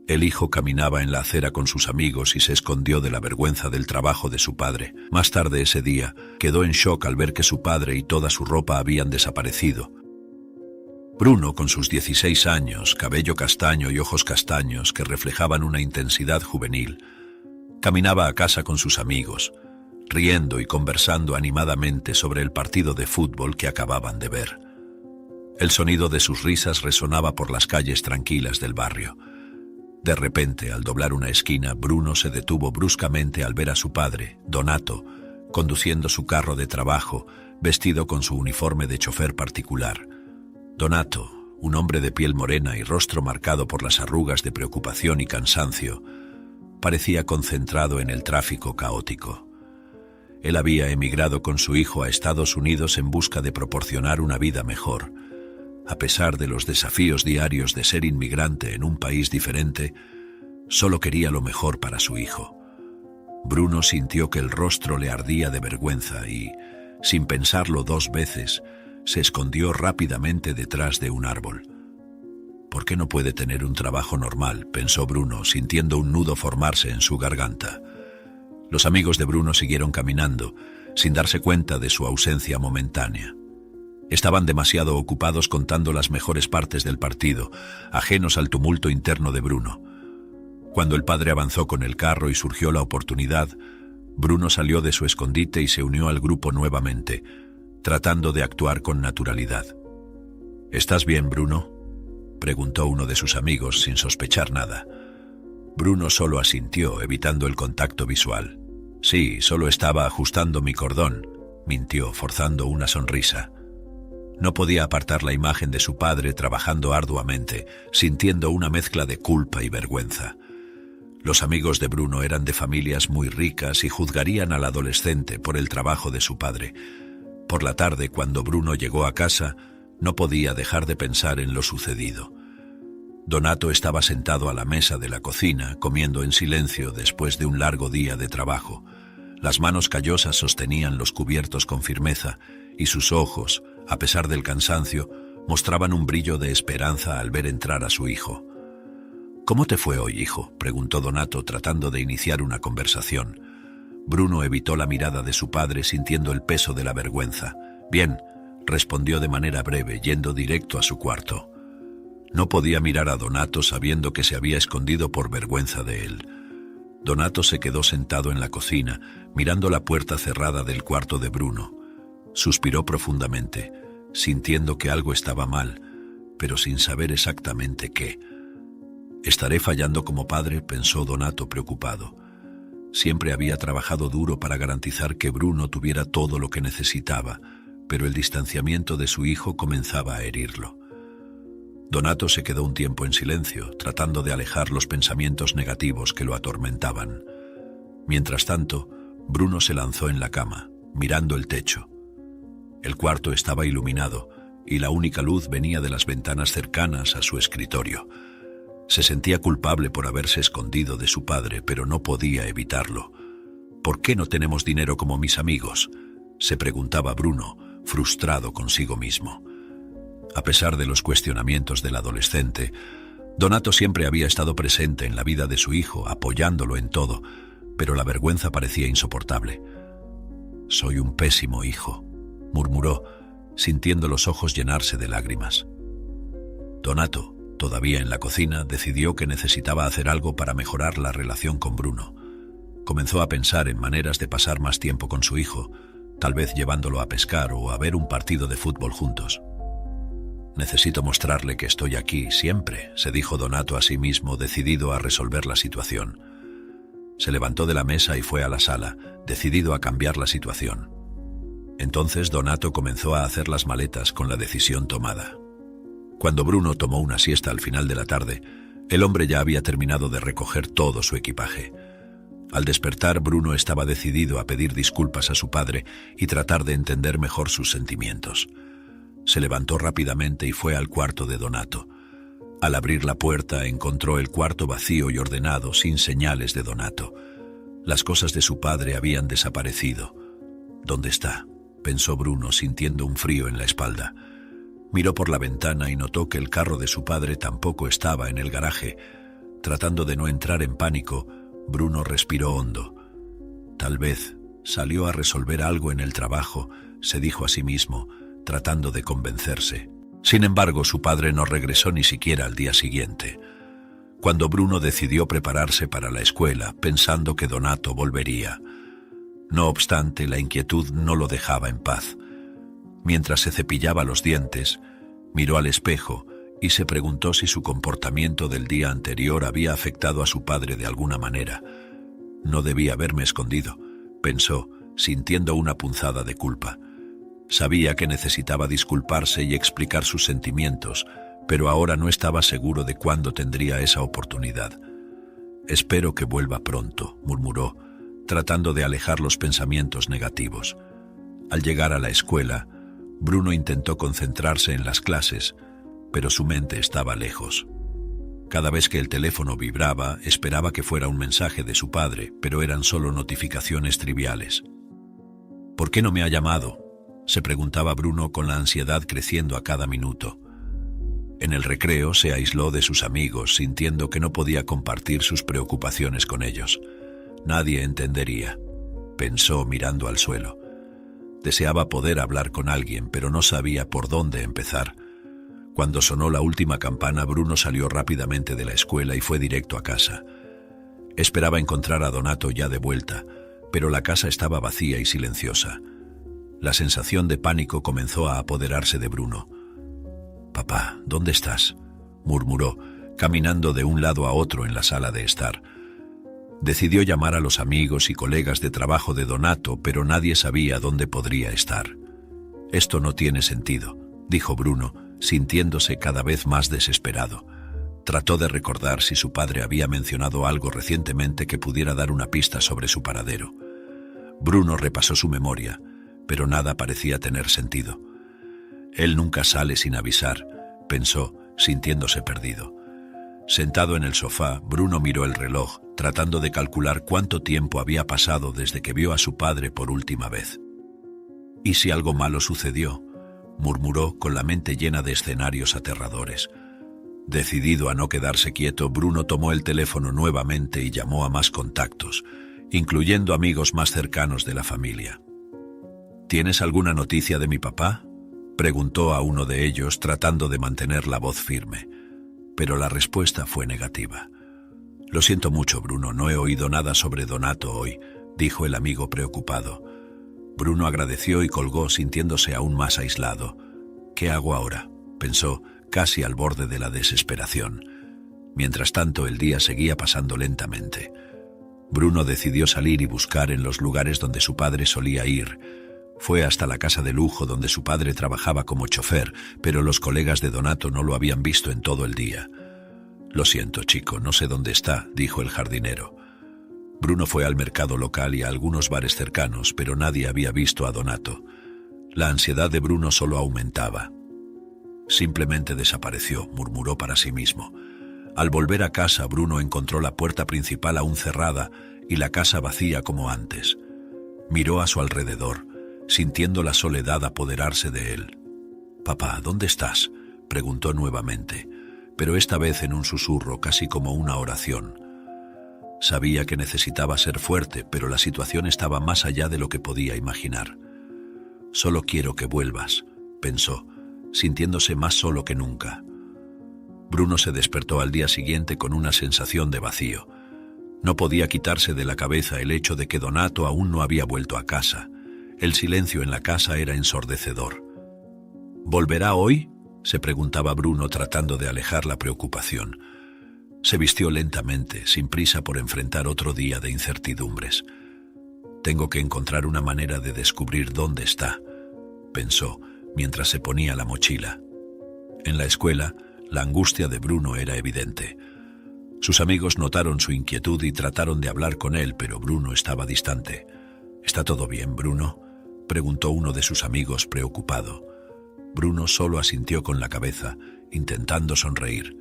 El hijo caminaba en la acera con sus amigos y se escondió de la vergüenza del trabajo de su padre. Más tarde ese día, quedó en shock al ver que su padre y toda su ropa habían desaparecido. Bruno, con sus 16 años, cabello castaño y ojos castaños que reflejaban una intensidad juvenil, caminaba a casa con sus amigos, riendo y conversando animadamente sobre el partido de fútbol que acababan de ver. El sonido de sus risas resonaba por las calles tranquilas del barrio. De repente, al doblar una esquina, Bruno se detuvo bruscamente al ver a su padre, Donato, conduciendo su carro de trabajo, vestido con su uniforme de chofer particular. Donato, un hombre de piel morena y rostro marcado por las arrugas de preocupación y cansancio, parecía concentrado en el tráfico caótico. Él había emigrado con su hijo a Estados Unidos en busca de proporcionar una vida mejor. A pesar de los desafíos diarios de ser inmigrante en un país diferente, solo quería lo mejor para su hijo. Bruno sintió que el rostro le ardía de vergüenza y, sin pensarlo dos veces, se escondió rápidamente detrás de un árbol. ¿Por qué no puede tener un trabajo normal?, pensó Bruno, sintiendo un nudo formarse en su garganta. Los amigos de Bruno siguieron caminando, sin darse cuenta de su ausencia momentánea. Estaban demasiado ocupados contando las mejores partes del partido, ajenos al tumulto interno de Bruno. Cuando el padre avanzó con el carro y surgió la oportunidad, Bruno salió de su escondite y se unió al grupo nuevamente, tratando de actuar con naturalidad. ¿Estás bien, Bruno?, preguntó uno de sus amigos sin sospechar nada. Bruno solo asintió, evitando el contacto visual. Sí, solo estaba ajustando mi cordón, mintió, forzando una sonrisa. No podía apartar la imagen de su padre trabajando arduamente, sintiendo una mezcla de culpa y vergüenza. Los amigos de Bruno eran de familias muy ricas y juzgarían al adolescente por el trabajo de su padre. Por la tarde, cuando Bruno llegó a casa, no podía dejar de pensar en lo sucedido. Donato estaba sentado a la mesa de la cocina, comiendo en silencio después de un largo día de trabajo. Las manos callosas sostenían los cubiertos con firmeza, y sus ojos, a pesar del cansancio, mostraban un brillo de esperanza al ver entrar a su hijo. «¿Cómo te fue hoy, hijo?», preguntó Donato, tratando de iniciar una conversación. Bruno evitó la mirada de su padre, sintiendo el peso de la vergüenza. «Bien», respondió de manera breve, yendo directo a su cuarto. No podía mirar a Donato sabiendo que se había escondido por vergüenza de él. Donato se quedó sentado en la cocina, mirando la puerta cerrada del cuarto de Bruno. Suspiró profundamente, sintiendo que algo estaba mal, pero sin saber exactamente qué. «Estaré fallando como padre», pensó Donato preocupado. Siempre había trabajado duro para garantizar que Bruno tuviera todo lo que necesitaba, pero el distanciamiento de su hijo comenzaba a herirlo. Donato se quedó un tiempo en silencio, tratando de alejar los pensamientos negativos que lo atormentaban. Mientras tanto, Bruno se lanzó en la cama, mirando el techo. El cuarto estaba iluminado, y la única luz venía de las ventanas cercanas a su escritorio. Se sentía culpable por haberse escondido de su padre, pero no podía evitarlo. «¿Por qué no tenemos dinero como mis amigos?», se preguntaba Bruno, frustrado consigo mismo. A pesar de los cuestionamientos del adolescente, Donato siempre había estado presente en la vida de su hijo, apoyándolo en todo, pero la vergüenza parecía insoportable. «Soy un pésimo hijo», murmuró, sintiendo los ojos llenarse de lágrimas. Donato, todavía en la cocina, decidió que necesitaba hacer algo para mejorar la relación con Bruno. Comenzó a pensar en maneras de pasar más tiempo con su hijo, tal vez llevándolo a pescar o a ver un partido de fútbol juntos. «Necesito mostrarle que estoy aquí siempre», se dijo Donato a sí mismo, decidido a resolver la situación. Se levantó de la mesa y fue a la sala, decidido a cambiar la situación. Entonces Donato comenzó a hacer las maletas con la decisión tomada. Cuando Bruno tomó una siesta al final de la tarde, el hombre ya había terminado de recoger todo su equipaje. Al despertar, Bruno estaba decidido a pedir disculpas a su padre y tratar de entender mejor sus sentimientos. Se levantó rápidamente y fue al cuarto de Donato. Al abrir la puerta, encontró el cuarto vacío y ordenado, sin señales de Donato. Las cosas de su padre habían desaparecido. «¿Dónde está?», pensó Bruno, sintiendo un frío en la espalda. Miró por la ventana y notó que el carro de su padre tampoco estaba en el garaje, Tratando de no entrar en pánico, Bruno respiró hondo. Tal vez salió a resolver algo en el trabajo, se dijo a sí mismo, tratando de convencerse. Sin embargo, su padre no regresó ni siquiera al día siguiente. Cuando Bruno decidió prepararse para la escuela, pensando que Donato volvería. No obstante, la inquietud no lo dejaba en paz. Mientras se cepillaba los dientes, miró al espejo y se preguntó si su comportamiento del día anterior había afectado a su padre de alguna manera. No debía haberme escondido, pensó, sintiendo una punzada de culpa. Sabía que necesitaba disculparse y explicar sus sentimientos, pero ahora no estaba seguro de cuándo tendría esa oportunidad. «Espero que vuelva pronto», murmuró, tratando de alejar los pensamientos negativos. Al llegar a la escuela, Bruno intentó concentrarse en las clases, pero su mente estaba lejos. Cada vez que el teléfono vibraba, esperaba que fuera un mensaje de su padre, pero eran solo notificaciones triviales. «¿Por qué no me ha llamado?», se preguntaba Bruno con la ansiedad creciendo a cada minuto. En el recreo se aisló de sus amigos, sintiendo que no podía compartir sus preocupaciones con ellos. Nadie entendería, pensó mirando al suelo. Deseaba poder hablar con alguien, pero no sabía por dónde empezar. Cuando sonó la última campana, Bruno salió rápidamente de la escuela y fue directo a casa. Esperaba encontrar a Donato ya de vuelta, pero la casa estaba vacía y silenciosa. La sensación de pánico comenzó a apoderarse de Bruno. «Papá, ¿dónde estás?», murmuró, caminando de un lado a otro en la sala de estar. Decidió llamar a los amigos y colegas de trabajo de Donato, pero nadie sabía dónde podría estar. «Esto no tiene sentido», dijo Bruno, sintiéndose cada vez más desesperado. Trató de recordar si su padre había mencionado algo recientemente que pudiera dar una pista sobre su paradero. Bruno repasó su memoria, pero nada parecía tener sentido. Él nunca sale sin avisar, pensó, sintiéndose perdido. Sentado en el sofá, Bruno miró el reloj, tratando de calcular cuánto tiempo había pasado desde que vio a su padre por última vez. «¿Y si algo malo sucedió?», murmuró con la mente llena de escenarios aterradores. Decidido a no quedarse quieto, Bruno tomó el teléfono nuevamente y llamó a más contactos, incluyendo amigos más cercanos de la familia. «¿Tienes alguna noticia de mi papá?», preguntó a uno de ellos, tratando de mantener la voz firme. Pero la respuesta fue negativa. «Lo siento mucho, Bruno, no he oído nada sobre Donato hoy», dijo el amigo preocupado. Bruno agradeció y colgó, sintiéndose aún más aislado. «¿Qué hago ahora?», pensó, casi al borde de la desesperación. Mientras tanto, el día seguía pasando lentamente. Bruno decidió salir y buscar en los lugares donde su padre solía ir. Fue hasta la casa de lujo donde su padre trabajaba como chofer, pero los colegas de Donato no lo habían visto en todo el día. «Lo siento, chico, no sé dónde está», dijo el jardinero. Bruno fue al mercado local y a algunos bares cercanos, pero nadie había visto a Donato. La ansiedad de Bruno solo aumentaba. «Simplemente desapareció», murmuró para sí mismo. Al volver a casa, Bruno encontró la puerta principal aún cerrada y la casa vacía como antes. Miró a su alrededor, sintiendo la soledad apoderarse de él. «Papá, ¿dónde estás?», preguntó nuevamente, pero esta vez en un susurro, casi como una oración. Sabía que necesitaba ser fuerte, pero la situación estaba más allá de lo que podía imaginar. «Solo quiero que vuelvas», pensó, sintiéndose más solo que nunca. Bruno se despertó al día siguiente con una sensación de vacío. No podía quitarse de la cabeza el hecho de que Donato aún no había vuelto a casa. El silencio en la casa era ensordecedor. «¿Volverá hoy?», se preguntaba Bruno, tratando de alejar la preocupación. Se vistió lentamente, sin prisa por enfrentar otro día de incertidumbres. «Tengo que encontrar una manera de descubrir dónde está», pensó, mientras se ponía la mochila. En la escuela, la angustia de Bruno era evidente. Sus amigos notaron su inquietud y trataron de hablar con él, pero Bruno estaba distante. «¿Está todo bien, Bruno?», preguntó uno de sus amigos preocupado. Bruno solo asintió con la cabeza, intentando sonreír.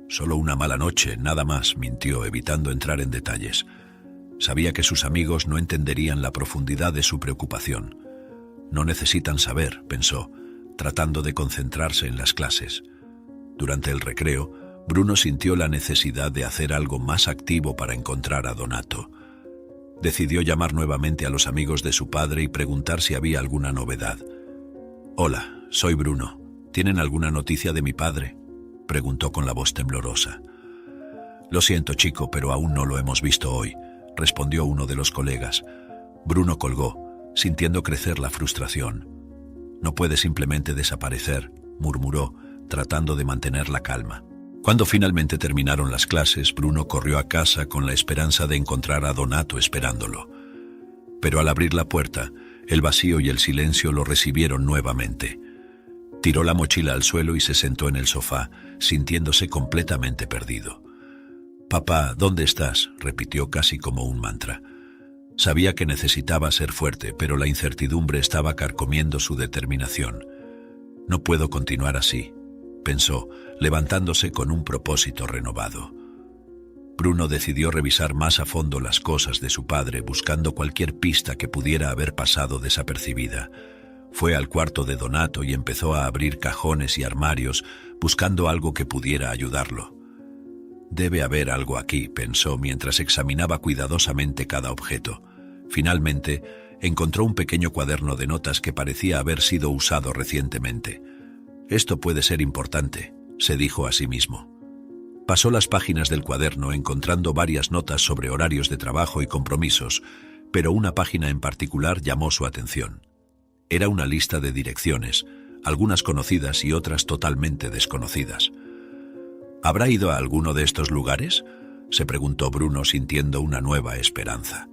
«Solo una mala noche, nada más», mintió, evitando entrar en detalles. Sabía que sus amigos no entenderían la profundidad de su preocupación. «No necesitan saber», pensó, tratando de concentrarse en las clases. Durante el recreo, Bruno sintió la necesidad de hacer algo más activo para encontrar a Donato. Decidió llamar nuevamente a los amigos de su padre y preguntar si había alguna novedad. «Hola, soy Bruno. ¿Tienen alguna noticia de mi padre?», preguntó con la voz temblorosa. «Lo siento, chico, pero aún no lo hemos visto hoy», respondió uno de los colegas. Bruno colgó, sintiendo crecer la frustración. «No puede simplemente desaparecer», murmuró, tratando de mantener la calma. Cuando finalmente terminaron las clases, Bruno corrió a casa con la esperanza de encontrar a Donato esperándolo. Pero al abrir la puerta, el vacío y el silencio lo recibieron nuevamente. Tiró la mochila al suelo y se sentó en el sofá, sintiéndose completamente perdido. «Papá, ¿dónde estás?», repitió casi como un mantra. Sabía que necesitaba ser fuerte, pero la incertidumbre estaba carcomiendo su determinación. «No puedo continuar así», pensó, levantándose con un propósito renovado. Bruno decidió revisar más a fondo las cosas de su padre, buscando cualquier pista que pudiera haber pasado desapercibida. Fue al cuarto de Donato y empezó a abrir cajones y armarios, buscando algo que pudiera ayudarlo. «Debe haber algo aquí», pensó mientras examinaba cuidadosamente cada objeto. Finalmente, encontró un pequeño cuaderno de notas que parecía haber sido usado recientemente. «Esto puede ser importante», se dijo a sí mismo. Pasó las páginas del cuaderno encontrando varias notas sobre horarios de trabajo y compromisos, pero una página en particular llamó su atención. Era una lista de direcciones, algunas conocidas y otras totalmente desconocidas. «¿Habrá ido a alguno de estos lugares?», se preguntó Bruno sintiendo una nueva esperanza.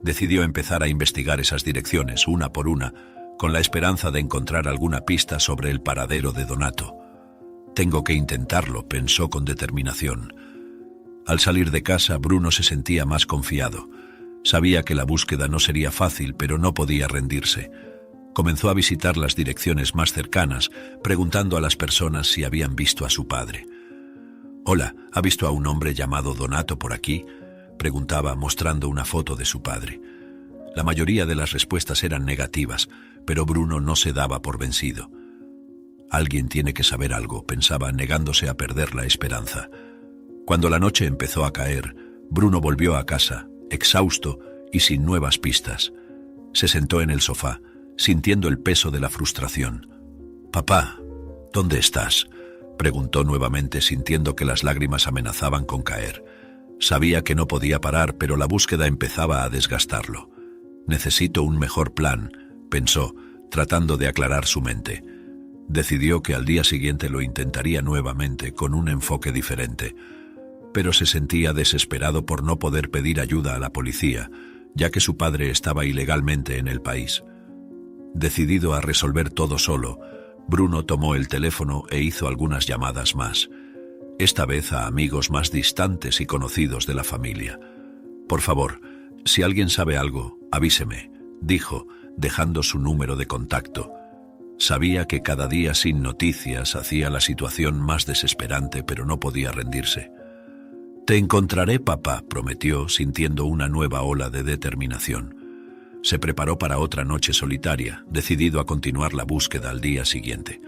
Decidió empezar a investigar esas direcciones una por una, con la esperanza de encontrar alguna pista sobre el paradero de Donato. «Tengo que intentarlo», pensó con determinación. Al salir de casa, Bruno se sentía más confiado. Sabía que la búsqueda no sería fácil, pero no podía rendirse. Comenzó a visitar las direcciones más cercanas, preguntando a las personas si habían visto a su padre. «Hola, ¿ha visto a un hombre llamado Donato por aquí?», preguntaba mostrando una foto de su padre. La mayoría de las respuestas eran negativas, pero Bruno no se daba por vencido. «Alguien tiene que saber algo», pensaba, negándose a perder la esperanza. Cuando la noche empezó a caer, Bruno volvió a casa, exhausto y sin nuevas pistas. Se sentó en el sofá, sintiendo el peso de la frustración. «Papá, ¿dónde estás?», preguntó nuevamente, sintiendo que las lágrimas amenazaban con caer. Sabía que no podía parar, pero la búsqueda empezaba a desgastarlo. «Necesito un mejor plan», pensó, tratando de aclarar su mente. Decidió que al día siguiente lo intentaría nuevamente, con un enfoque diferente. Pero se sentía desesperado por no poder pedir ayuda a la policía, ya que su padre estaba ilegalmente en el país. Decidido a resolver todo solo, Bruno tomó el teléfono e hizo algunas llamadas más, esta vez a amigos más distantes y conocidos de la familia. «Por favor, si alguien sabe algo, avíseme», dijo, dejando su número de contacto. Sabía que cada día sin noticias hacía la situación más desesperante, pero no podía rendirse. «Te encontraré, papá», prometió, sintiendo una nueva ola de determinación. Se preparó para otra noche solitaria, decidido a continuar la búsqueda al día siguiente.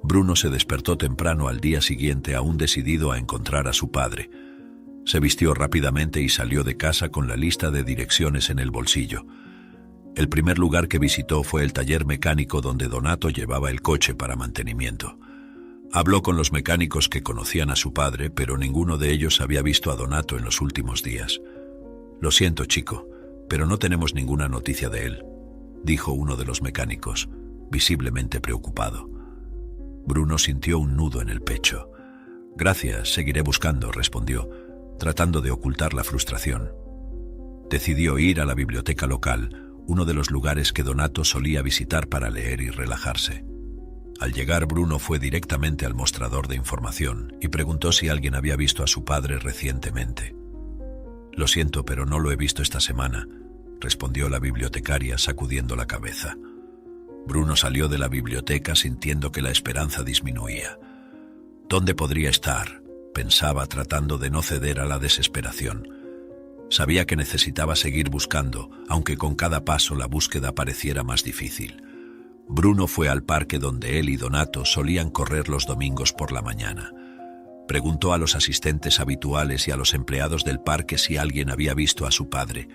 Bruno se despertó temprano al día siguiente, aún decidido a encontrar a su padre. Se vistió rápidamente y salió de casa con la lista de direcciones en el bolsillo. El primer lugar que visitó fue el taller mecánico donde Donato llevaba el coche para mantenimiento. Habló con los mecánicos que conocían a su padre, pero ninguno de ellos había visto a Donato en los últimos días. «Lo siento, chico, pero no tenemos ninguna noticia de él», dijo uno de los mecánicos, visiblemente preocupado. Bruno sintió un nudo en el pecho. «Gracias, seguiré buscando», respondió, tratando de ocultar la frustración. Decidió ir a la biblioteca local, uno de los lugares que Donato solía visitar para leer y relajarse. Al llegar, Bruno fue directamente al mostrador de información y preguntó si alguien había visto a su padre recientemente. «Lo siento, pero no lo he visto esta semana», respondió la bibliotecaria sacudiendo la cabeza. Bruno salió de la biblioteca sintiendo que la esperanza disminuía. «¿Dónde podría estar?», pensaba, tratando de no ceder a la desesperación. Sabía que necesitaba seguir buscando, aunque con cada paso la búsqueda pareciera más difícil. Bruno fue al parque donde él y Donato solían correr los domingos por la mañana. Preguntó a los asistentes habituales y a los empleados del parque si alguien había visto a su padre.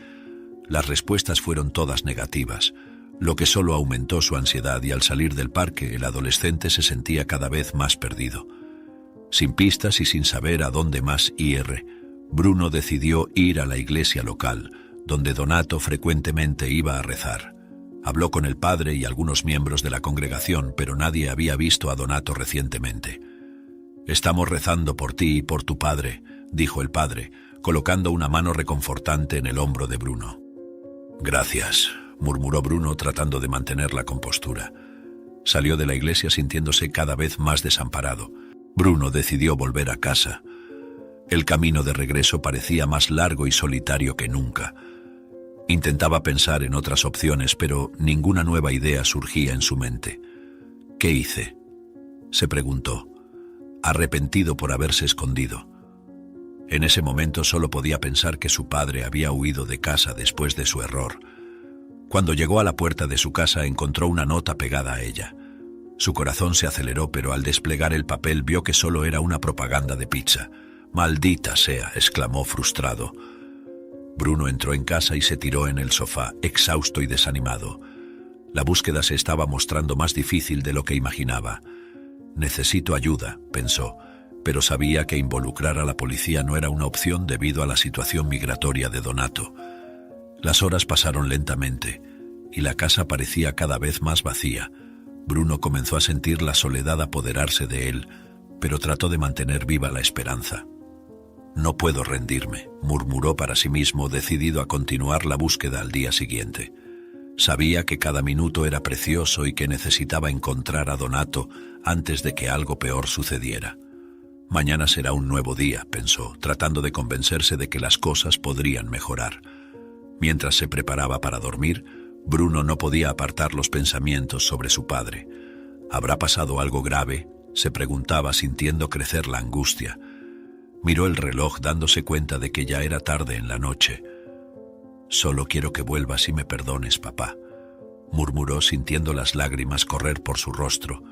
Las respuestas fueron todas negativas, lo que solo aumentó su ansiedad, y al salir del parque el adolescente se sentía cada vez más perdido. Sin pistas y sin saber a dónde más ir, Bruno decidió ir a la iglesia local, donde Donato frecuentemente iba a rezar. Habló con el padre y algunos miembros de la congregación, pero nadie había visto a Donato recientemente. «Estamos rezando por ti y por tu padre», dijo el padre, colocando una mano reconfortante en el hombro de Bruno. «Gracias», murmuró Bruno tratando de mantener la compostura. Salió de la iglesia sintiéndose cada vez más desamparado. Bruno decidió volver a casa. El camino de regreso parecía más largo y solitario que nunca. Intentaba pensar en otras opciones, pero ninguna nueva idea surgía en su mente. «¿Qué hice?», se preguntó, arrepentido por haberse escondido. En ese momento solo podía pensar que su padre había huido de casa después de su error. Cuando llegó a la puerta de su casa encontró una nota pegada a ella. Su corazón se aceleró, pero al desplegar el papel vio que solo era una propaganda de pizza. «¡Maldita sea!», exclamó frustrado. Bruno entró en casa y se tiró en el sofá, exhausto y desanimado. La búsqueda se estaba mostrando más difícil de lo que imaginaba. «Necesito ayuda», pensó, pero sabía que involucrar a la policía no era una opción debido a la situación migratoria de Donato. Las horas pasaron lentamente y la casa parecía cada vez más vacía. Bruno comenzó a sentir la soledad apoderarse de él, pero trató de mantener viva la esperanza. «No puedo rendirme», murmuró para sí mismo, decidido a continuar la búsqueda al día siguiente. Sabía que cada minuto era precioso y que necesitaba encontrar a Donato antes de que algo peor sucediera. «Mañana será un nuevo día», pensó, tratando de convencerse de que las cosas podrían mejorar. Mientras se preparaba para dormir, Bruno no podía apartar los pensamientos sobre su padre. ¿Habrá pasado algo grave?, se preguntaba, sintiendo crecer la angustia. Miró el reloj dándose cuenta de que ya era tarde en la noche. «Solo quiero que vuelvas y me perdones, papá», murmuró sintiendo las lágrimas correr por su rostro.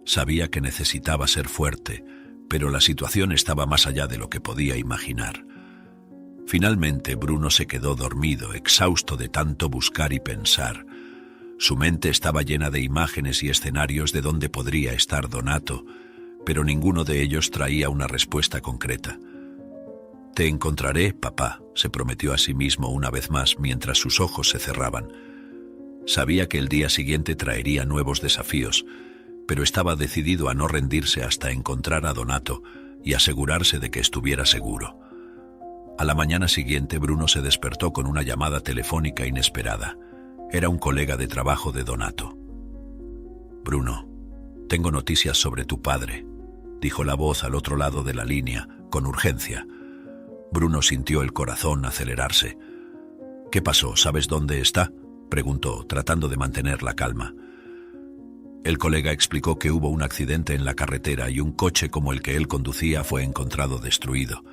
Sabía que necesitaba ser fuerte, pero la situación estaba más allá de lo que podía imaginar. Finalmente Bruno se quedó dormido, exhausto de tanto buscar y pensar. Su mente estaba llena de imágenes y escenarios de dónde podría estar Donato, pero ninguno de ellos traía una respuesta concreta. «Te encontraré, papá», se prometió a sí mismo una vez más mientras sus ojos se cerraban. Sabía que el día siguiente traería nuevos desafíos, pero estaba decidido a no rendirse hasta encontrar a Donato y asegurarse de que estuviera seguro. A la mañana siguiente Bruno se despertó con una llamada telefónica inesperada. Era un colega de trabajo de Donato. «Bruno, tengo noticias sobre tu padre», dijo la voz al otro lado de la línea, con urgencia. Bruno sintió el corazón acelerarse. «¿Qué pasó? ¿Sabes dónde está?», preguntó, tratando de mantener la calma. El colega explicó que hubo un accidente en la carretera y un coche como el que él conducía fue encontrado destruido.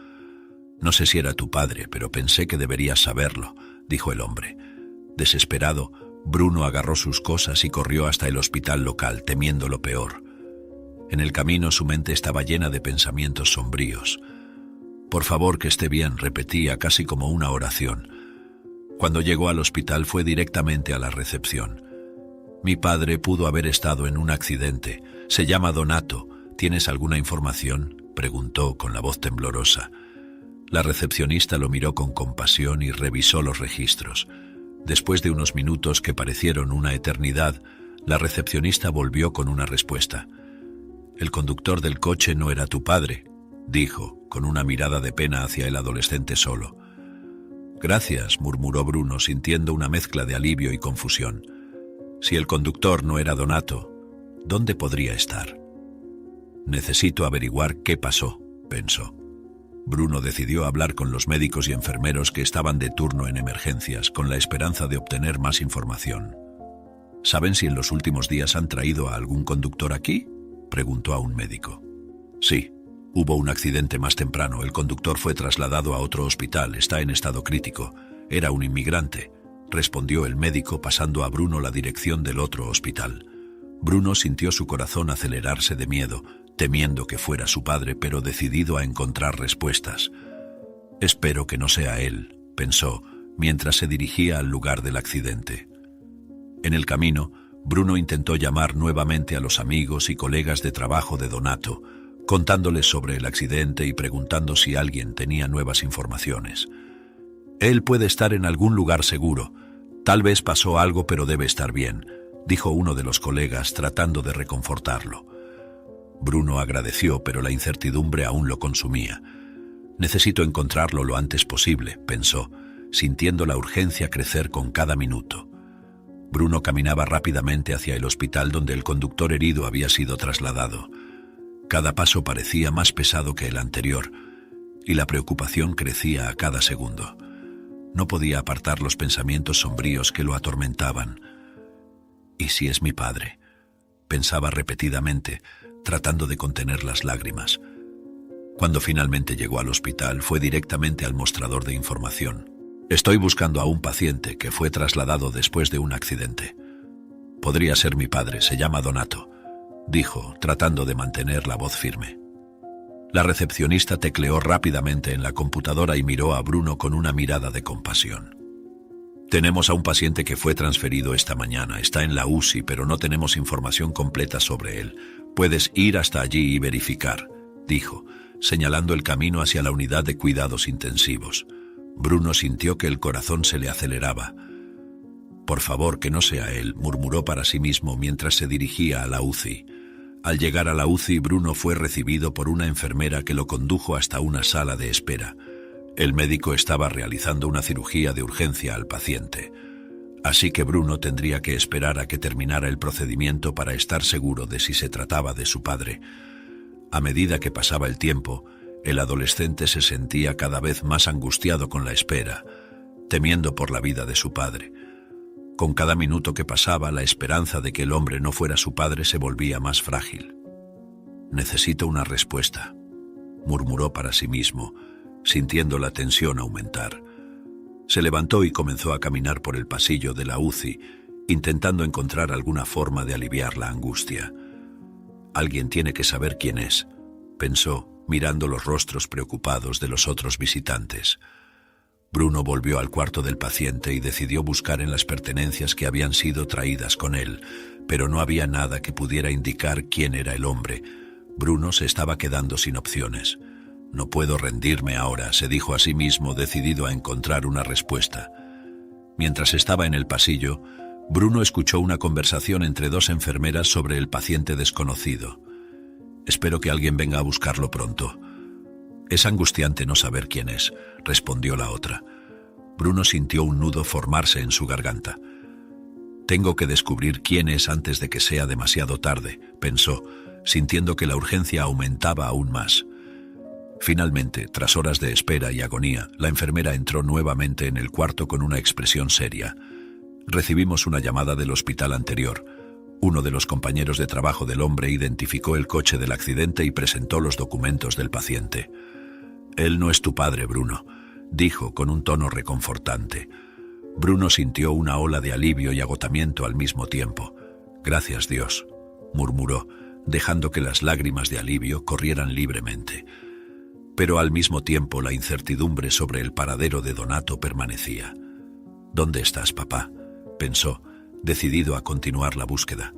«No sé si era tu padre, pero pensé que deberías saberlo», dijo el hombre. Desesperado, Bruno agarró sus cosas y corrió hasta el hospital local, temiendo lo peor. En el camino su mente estaba llena de pensamientos sombríos. «Por favor, que esté bien», repetía casi como una oración. Cuando llegó al hospital fue directamente a la recepción. «Mi padre pudo haber estado en un accidente. Se llama Donato. ¿Tienes alguna información?», preguntó con la voz temblorosa. La recepcionista lo miró con compasión y revisó los registros. Después de unos minutos que parecieron una eternidad, la recepcionista volvió con una respuesta. «El conductor del coche no era tu padre», dijo, con una mirada de pena hacia el adolescente solo. «Gracias», murmuró Bruno, sintiendo una mezcla de alivio y confusión. Si el conductor no era Donato, ¿dónde podría estar? «Necesito averiguar qué pasó», pensó. Bruno decidió hablar con los médicos y enfermeros que estaban de turno en emergencias, con la esperanza de obtener más información. «¿Saben si en los últimos días han traído a algún conductor aquí?», preguntó a un médico. «Sí, hubo un accidente más temprano. El conductor fue trasladado a otro hospital. Está en estado crítico. Era un inmigrante», respondió el médico, pasando a Bruno la dirección del otro hospital. Bruno sintió su corazón acelerarse de miedo, temiendo que fuera su padre, pero decidido a encontrar respuestas. «Espero que no sea él», pensó, mientras se dirigía al lugar del accidente. En el camino, Bruno intentó llamar nuevamente a los amigos y colegas de trabajo de Donato, contándoles sobre el accidente y preguntando si alguien tenía nuevas informaciones. «Él puede estar en algún lugar seguro. Tal vez pasó algo, pero debe estar bien», dijo uno de los colegas tratando de reconfortarlo. Bruno agradeció, pero la incertidumbre aún lo consumía. «Necesito encontrarlo lo antes posible», pensó, sintiendo la urgencia crecer con cada minuto. Bruno caminaba rápidamente hacia el hospital donde el conductor herido había sido trasladado. Cada paso parecía más pesado que el anterior, y la preocupación crecía a cada segundo. No podía apartar los pensamientos sombríos que lo atormentaban. «¿Y si es mi padre?», pensaba repetidamente, tratando de contener las lágrimas. Cuando finalmente llegó al hospital, fue directamente al mostrador de información. «Estoy buscando a un paciente que fue trasladado después de un accidente. Podría ser mi padre, se llama Donato», dijo, tratando de mantener la voz firme. La recepcionista tecleó rápidamente en la computadora y miró a Bruno con una mirada de compasión. «Tenemos a un paciente que fue transferido esta mañana. Está en la UCI, pero no tenemos información completa sobre él. Puedes ir hasta allí y verificar», dijo, señalando el camino hacia la unidad de cuidados intensivos. Bruno sintió que el corazón se le aceleraba. «Por favor, que no sea él», murmuró para sí mismo mientras se dirigía a la UCI. Al llegar a la UCI, Bruno fue recibido por una enfermera que lo condujo hasta una sala de espera. El médico estaba realizando una cirugía de urgencia al paciente. Así que Bruno tendría que esperar a que terminara el procedimiento para estar seguro de si se trataba de su padre. A medida que pasaba el tiempo, el adolescente se sentía cada vez más angustiado con la espera, temiendo por la vida de su padre. Con cada minuto que pasaba, la esperanza de que el hombre no fuera su padre se volvía más frágil. «Necesito una respuesta», murmuró para sí mismo, sintiendo la tensión aumentar. Se levantó y comenzó a caminar por el pasillo de la UCI, intentando encontrar alguna forma de aliviar la angustia. «Alguien tiene que saber quién es», pensó, mirando los rostros preocupados de los otros visitantes. Bruno volvió al cuarto del paciente y decidió buscar en las pertenencias que habían sido traídas con él, pero no había nada que pudiera indicar quién era el hombre. Bruno se estaba quedando sin opciones. «No puedo rendirme ahora», se dijo a sí mismo, decidido a encontrar una respuesta. Mientras estaba en el pasillo, Bruno escuchó una conversación entre dos enfermeras sobre el paciente desconocido. «Espero que alguien venga a buscarlo pronto». «Es angustiante no saber quién es», respondió la otra. Bruno sintió un nudo formarse en su garganta. «Tengo que descubrir quién es antes de que sea demasiado tarde», pensó, sintiendo que la urgencia aumentaba aún más. Finalmente, tras horas de espera y agonía, la enfermera entró nuevamente en el cuarto con una expresión seria. «Recibimos una llamada del hospital anterior. Uno de los compañeros de trabajo del hombre identificó el coche del accidente y presentó los documentos del paciente». «Él no es tu padre, Bruno», dijo con un tono reconfortante. Bruno sintió una ola de alivio y agotamiento al mismo tiempo. «Gracias, Dios», murmuró, dejando que las lágrimas de alivio corrieran libremente. Pero al mismo tiempo la incertidumbre sobre el paradero de Donato permanecía. «¿Dónde estás, papá?», pensó, decidido a continuar la búsqueda.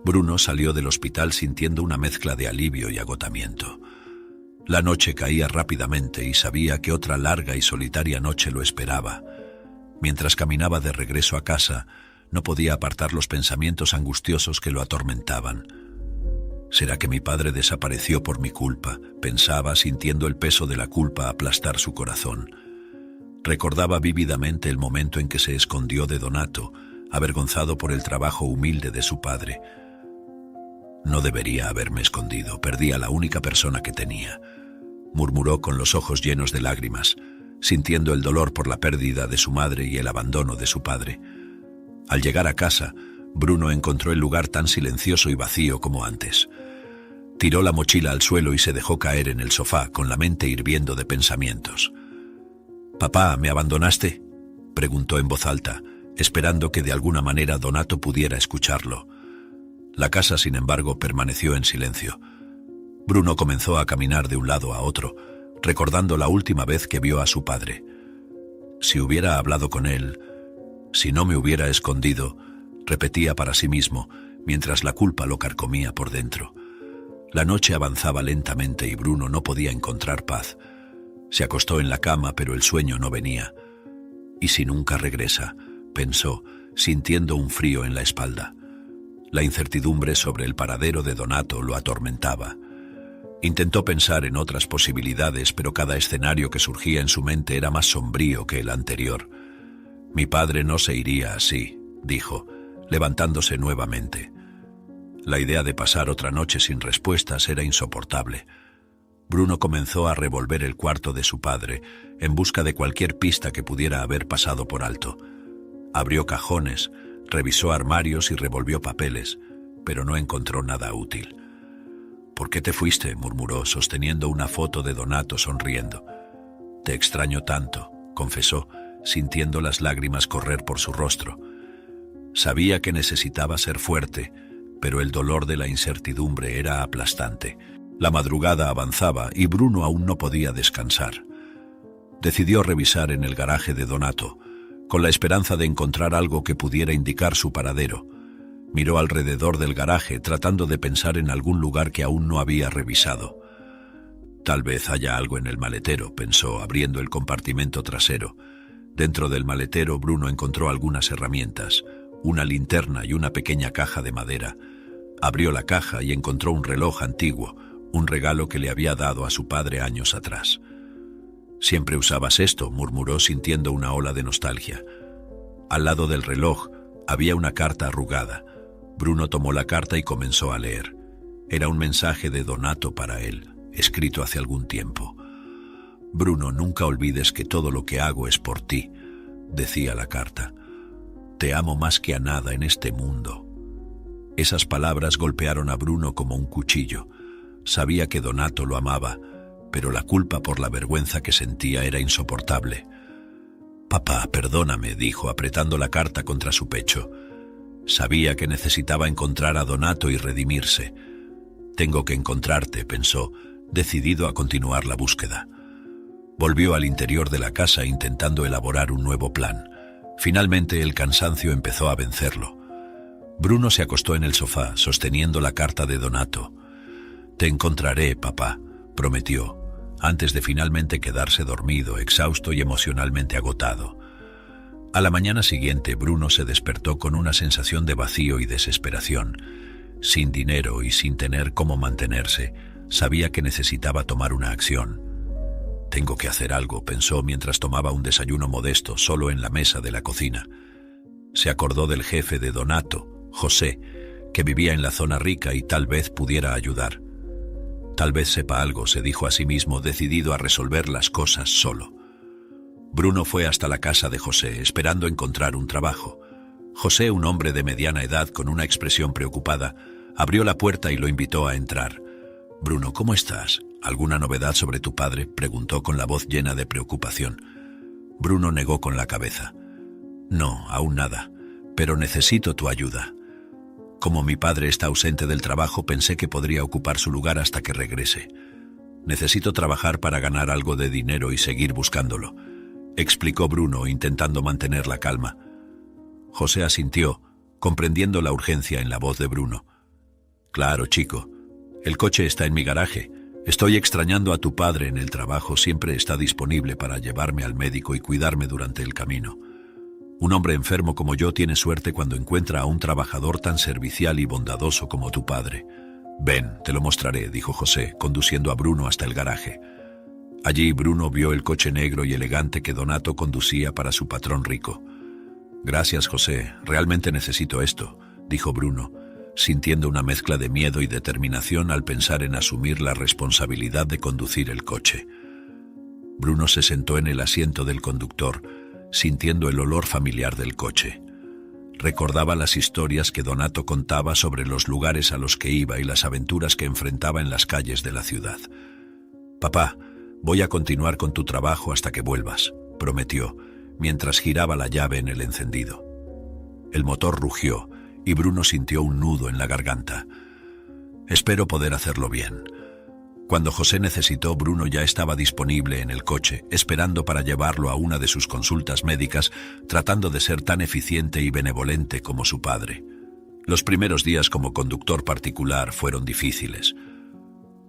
Bruno salió del hospital sintiendo una mezcla de alivio y agotamiento. La noche caía rápidamente y sabía que otra larga y solitaria noche lo esperaba. Mientras caminaba de regreso a casa, no podía apartar los pensamientos angustiosos que lo atormentaban. «¿Será que mi padre desapareció por mi culpa?», pensaba, sintiendo el peso de la culpa aplastar su corazón. Recordaba vívidamente el momento en que se escondió de Donato, avergonzado por el trabajo humilde de su padre. «No debería haberme escondido, perdí a la única persona que tenía», murmuró con los ojos llenos de lágrimas, sintiendo el dolor por la pérdida de su madre y el abandono de su padre. Al llegar a casa, Bruno encontró el lugar tan silencioso y vacío como antes. Tiró la mochila al suelo y se dejó caer en el sofá con la mente hirviendo de pensamientos. «Papá, ¿me abandonaste?», preguntó en voz alta, esperando que de alguna manera Donato pudiera escucharlo. La casa, sin embargo, permaneció en silencio. Bruno comenzó a caminar de un lado a otro, recordando la última vez que vio a su padre. Si hubiera hablado con él, si no me hubiera escondido, repetía para sí mismo, mientras la culpa lo carcomía por dentro. La noche avanzaba lentamente y Bruno no podía encontrar paz. Se acostó en la cama, pero el sueño no venía. ¿Y si nunca regresa?, pensó, sintiendo un frío en la espalda. La incertidumbre sobre el paradero de Donato lo atormentaba. Intentó pensar en otras posibilidades, pero cada escenario que surgía en su mente era más sombrío que el anterior. Mi padre no se iría así, dijo, levantándose nuevamente. La idea de pasar otra noche sin respuestas era insoportable. Bruno comenzó a revolver el cuarto de su padre, en busca de cualquier pista que pudiera haber pasado por alto. Abrió cajones, revisó armarios y revolvió papeles, pero no encontró nada útil. «¿Por qué te fuiste?», murmuró, sosteniendo una foto de Donato sonriendo. «Te extraño tanto», confesó, sintiendo las lágrimas correr por su rostro. Sabía que necesitaba ser fuerte, pero el dolor de la incertidumbre era aplastante. La madrugada avanzaba y Bruno aún no podía descansar. Decidió revisar en el garaje de Donato, con la esperanza de encontrar algo que pudiera indicar su paradero. Miró alrededor del garaje, tratando de pensar en algún lugar que aún no había revisado. Tal vez haya algo en el maletero, pensó, abriendo el compartimento trasero. Dentro del maletero, Bruno encontró algunas herramientas, una linterna y una pequeña caja de madera. Abrió la caja y encontró un reloj antiguo, un regalo que le había dado a su padre años atrás. «Siempre usabas esto», murmuró, sintiendo una ola de nostalgia. Al lado del reloj había una carta arrugada. Bruno tomó la carta y comenzó a leer. Era un mensaje de Donato para él, escrito hace algún tiempo. «Bruno, nunca olvides que todo lo que hago es por ti», decía la carta. «Te amo más que a nada en este mundo». Esas palabras golpearon a Bruno como un cuchillo. Sabía que Donato lo amaba, pero la culpa por la vergüenza que sentía era insoportable. «Papá, perdóname», dijo, apretando la carta contra su pecho. Sabía que necesitaba encontrar a Donato y redimirse. «Tengo que encontrarte», pensó, decidido a continuar la búsqueda. Volvió al interior de la casa intentando elaborar un nuevo plan. Finalmente el cansancio empezó a vencerlo. Bruno se acostó en el sofá, sosteniendo la carta de Donato. «Te encontraré, papá», prometió, antes de finalmente quedarse dormido, exhausto y emocionalmente agotado. A la mañana siguiente, Bruno se despertó con una sensación de vacío y desesperación. Sin dinero y sin tener cómo mantenerse, sabía que necesitaba tomar una acción. «Tengo que hacer algo», pensó mientras tomaba un desayuno modesto solo en la mesa de la cocina. Se acordó del jefe de Donato, José, que vivía en la zona rica y tal vez pudiera ayudar. «Tal vez sepa algo», se dijo a sí mismo, decidido a resolver las cosas solo. Bruno fue hasta la casa de José, esperando encontrar un trabajo. José, un hombre de mediana edad con una expresión preocupada, abrió la puerta y lo invitó a entrar. «Bruno, ¿cómo estás? ¿Alguna novedad sobre tu padre?», preguntó con la voz llena de preocupación. Bruno negó con la cabeza. «No, aún nada, pero necesito tu ayuda. Como mi padre está ausente del trabajo, pensé que podría ocupar su lugar hasta que regrese. Necesito trabajar para ganar algo de dinero y seguir buscándolo», explicó Bruno, intentando mantener la calma. José asintió, comprendiendo la urgencia en la voz de Bruno. «Claro, chico. El coche está en mi garaje. Estoy extrañando a tu padre en el trabajo. Siempre está disponible para llevarme al médico y cuidarme durante el camino. Un hombre enfermo como yo tiene suerte cuando encuentra a un trabajador tan servicial y bondadoso como tu padre. Ven, te lo mostraré», dijo José, conduciendo a Bruno hasta el garaje. Allí Bruno vio el coche negro y elegante que Donato conducía para su patrón rico. «Gracias, José, realmente necesito esto», dijo Bruno, sintiendo una mezcla de miedo y determinación al pensar en asumir la responsabilidad de conducir el coche. Bruno se sentó en el asiento del conductor, sintiendo el olor familiar del coche. Recordaba las historias que Donato contaba sobre los lugares a los que iba y las aventuras que enfrentaba en las calles de la ciudad. «Papá, voy a continuar con tu trabajo hasta que vuelvas», prometió, mientras giraba la llave en el encendido. El motor rugió y Bruno sintió un nudo en la garganta. «Espero poder hacerlo bien. Cuando José necesitó, Bruno ya estaba disponible en el coche, esperando para llevarlo a una de sus consultas médicas, tratando de ser tan eficiente y benevolente como su padre. Los primeros días como conductor particular fueron difíciles.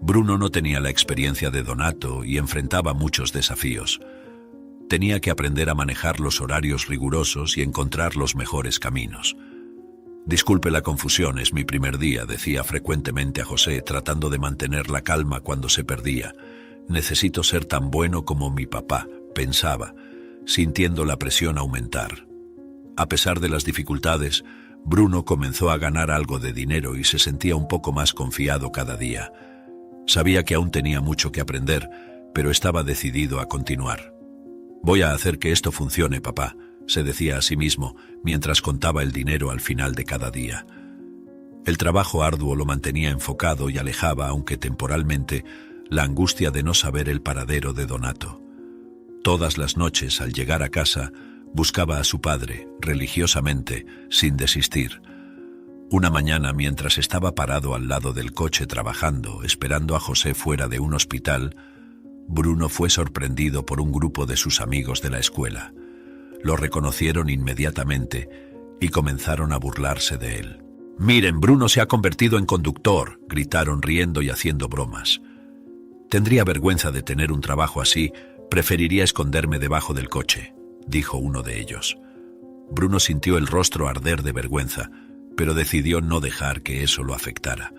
Bruno no tenía la experiencia de Donato y enfrentaba muchos desafíos. Tenía que aprender a manejar los horarios rigurosos y encontrar los mejores caminos. «Disculpe la confusión, es mi primer día», decía frecuentemente a José, tratando de mantener la calma cuando se perdía. «Necesito ser tan bueno como mi papá», pensaba, sintiendo la presión aumentar. A pesar de las dificultades, Bruno comenzó a ganar algo de dinero y se sentía un poco más confiado cada día. Sabía que aún tenía mucho que aprender, pero estaba decidido a continuar. «Voy a hacer que esto funcione, papá», se decía a sí mismo mientras contaba el dinero al final de cada día. El trabajo arduo lo mantenía enfocado y alejaba, aunque temporalmente, la angustia de no saber el paradero de Donato. Todas las noches, al llegar a casa, buscaba a su padre, religiosamente, sin desistir. Una mañana, mientras estaba parado al lado del coche trabajando, esperando a José fuera de un hospital, Bruno fue sorprendido por un grupo de sus amigos de la escuela. Lo reconocieron inmediatamente y comenzaron a burlarse de él. «Miren, Bruno se ha convertido en conductor», gritaron riendo y haciendo bromas. «Tendría vergüenza de tener un trabajo así, preferiría esconderme debajo del coche», dijo uno de ellos. Bruno sintió el rostro arder de vergüenza, pero decidió no dejar que eso lo afectara.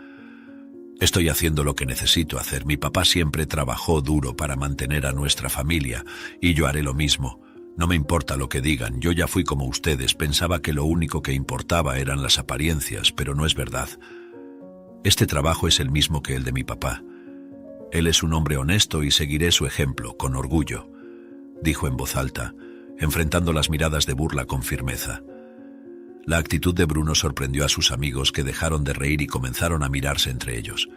«Estoy haciendo lo que necesito hacer. Mi papá siempre trabajó duro para mantener a nuestra familia y yo haré lo mismo. No me importa lo que digan, yo ya fui como ustedes, pensaba que lo único que importaba eran las apariencias, pero no es verdad. Este trabajo es el mismo que el de mi papá. Él es un hombre honesto y seguiré su ejemplo, con orgullo», dijo en voz alta, enfrentando las miradas de burla con firmeza. La actitud de Bruno sorprendió a sus amigos, que dejaron de reír y comenzaron a mirarse entre ellos.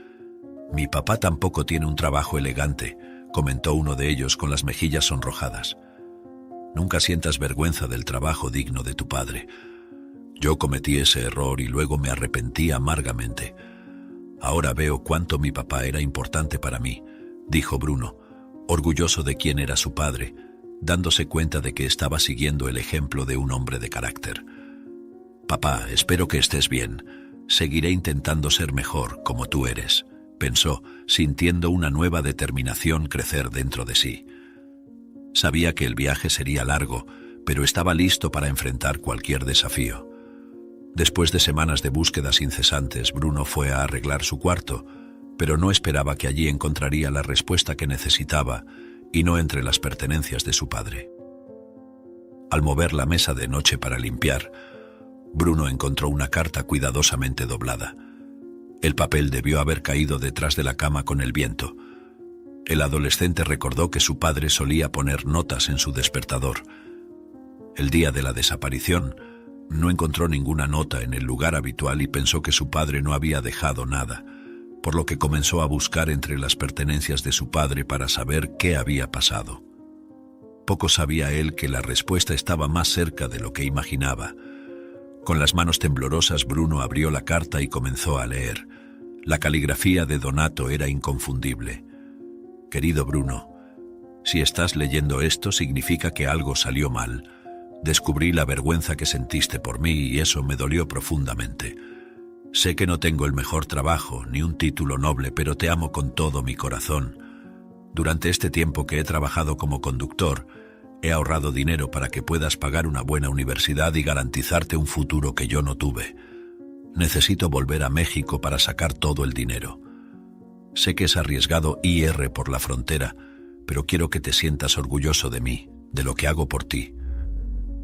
«Mi papá tampoco tiene un trabajo elegante», comentó uno de ellos con las mejillas sonrojadas. «Nunca sientas vergüenza del trabajo digno de tu padre. Yo cometí ese error y luego me arrepentí amargamente. Ahora veo cuánto mi papá era importante para mí», dijo Bruno, orgulloso de quién era su padre, dándose cuenta de que estaba siguiendo el ejemplo de un hombre de carácter. «Papá, espero que estés bien. Seguiré intentando ser mejor, como tú eres», pensó, sintiendo una nueva determinación crecer dentro de sí. Sabía que el viaje sería largo, pero estaba listo para enfrentar cualquier desafío. Después de semanas de búsquedas incesantes, Bruno fue a arreglar su cuarto, pero no esperaba que allí encontraría la respuesta que necesitaba, y no entre las pertenencias de su padre. Al mover la mesa de noche para limpiar, Bruno encontró una carta cuidadosamente doblada. El papel debió haber caído detrás de la cama con el viento. El adolescente recordó que su padre solía poner notas en su despertador. El día de la desaparición, no encontró ninguna nota en el lugar habitual y pensó que su padre no había dejado nada, por lo que comenzó a buscar entre las pertenencias de su padre para saber qué había pasado. Poco sabía él que la respuesta estaba más cerca de lo que imaginaba. Con las manos temblorosas, Bruno abrió la carta y comenzó a leer. La caligrafía de Donato era inconfundible. «Querido Bruno, si estás leyendo esto significa que algo salió mal. Descubrí la vergüenza que sentiste por mí y eso me dolió profundamente. Sé que no tengo el mejor trabajo ni un título noble, pero te amo con todo mi corazón. Durante este tiempo que he trabajado como conductor, he ahorrado dinero para que puedas pagar una buena universidad y garantizarte un futuro que yo no tuve. Necesito volver a México para sacar todo el dinero. Sé que es arriesgado ir por la frontera, pero quiero que te sientas orgulloso de mí, de lo que hago por ti.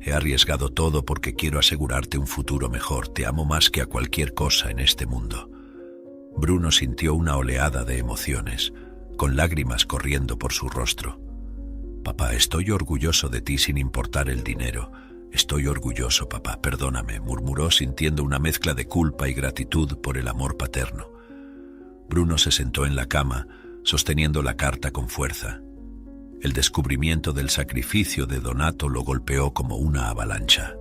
He arriesgado todo porque quiero asegurarte un futuro mejor. Te amo más que a cualquier cosa en este mundo». Bruno sintió una oleada de emociones, con lágrimas corriendo por su rostro. «Papá, estoy orgulloso de ti sin importar el dinero. Estoy orgulloso, papá, perdóname», murmuró sintiendo una mezcla de culpa y gratitud por el amor paterno. Bruno se sentó en la cama, sosteniendo la carta con fuerza. El descubrimiento del sacrificio de Donato lo golpeó como una avalancha.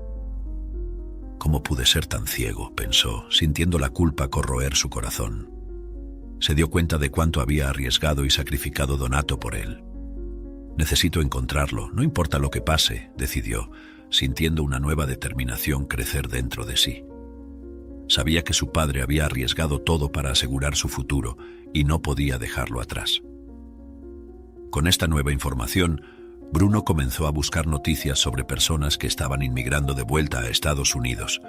«¿Cómo pude ser tan ciego?», pensó, sintiendo la culpa corroer su corazón. Se dio cuenta de cuánto había arriesgado y sacrificado Donato por él. Necesito encontrarlo, no importa lo que pase, decidió, sintiendo una nueva determinación crecer dentro de sí. Sabía que su padre había arriesgado todo para asegurar su futuro y no podía dejarlo atrás. Con esta nueva información, Bruno comenzó a buscar noticias sobre personas que estaban inmigrando de vuelta a Estados Unidos.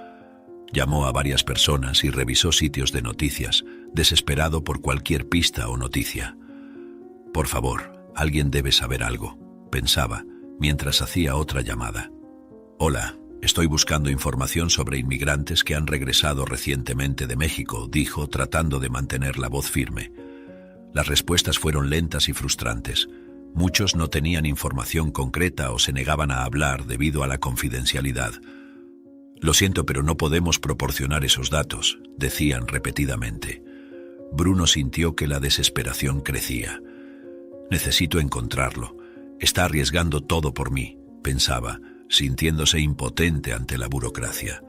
Llamó a varias personas y revisó sitios de noticias, desesperado por cualquier pista o noticia. Por favor, alguien debe saber algo, pensaba, mientras hacía otra llamada. Hola, estoy buscando información sobre inmigrantes que han regresado recientemente de México, dijo, tratando de mantener la voz firme. Las respuestas fueron lentas y frustrantes. Muchos no tenían información concreta o se negaban a hablar debido a la confidencialidad. Lo siento, pero no podemos proporcionar esos datos, decían repetidamente. Bruno sintió que la desesperación crecía. Necesito encontrarlo. Está arriesgando todo por mí, pensaba, sintiéndose impotente ante la burocracia.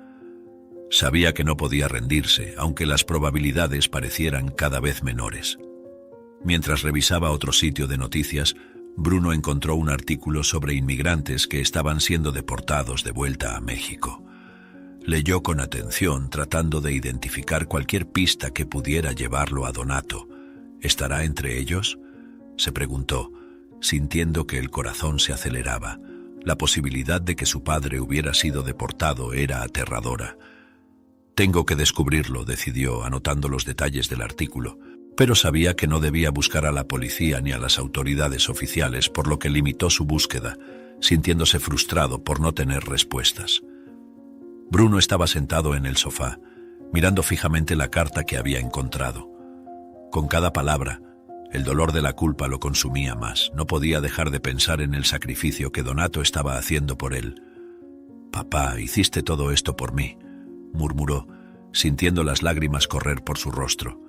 Sabía que no podía rendirse, aunque las probabilidades parecieran cada vez menores. Mientras revisaba otro sitio de noticias, Bruno encontró un artículo sobre inmigrantes que estaban siendo deportados de vuelta a México. Leyó con atención, tratando de identificar cualquier pista que pudiera llevarlo a Donato. ¿Estará entre ellos?, se preguntó, sintiendo que el corazón se aceleraba. La posibilidad de que su padre hubiera sido deportado era aterradora. Tengo que descubrirlo, decidió, anotando los detalles del artículo, pero sabía que no debía buscar a la policía ni a las autoridades oficiales, por lo que limitó su búsqueda, sintiéndose frustrado por no tener respuestas. Bruno estaba sentado en el sofá, mirando fijamente la carta que había encontrado. Con cada palabra, el dolor de la culpa lo consumía más. No podía dejar de pensar en el sacrificio que Donato estaba haciendo por él. «Papá, hiciste todo esto por mí», murmuró, sintiendo las lágrimas correr por su rostro.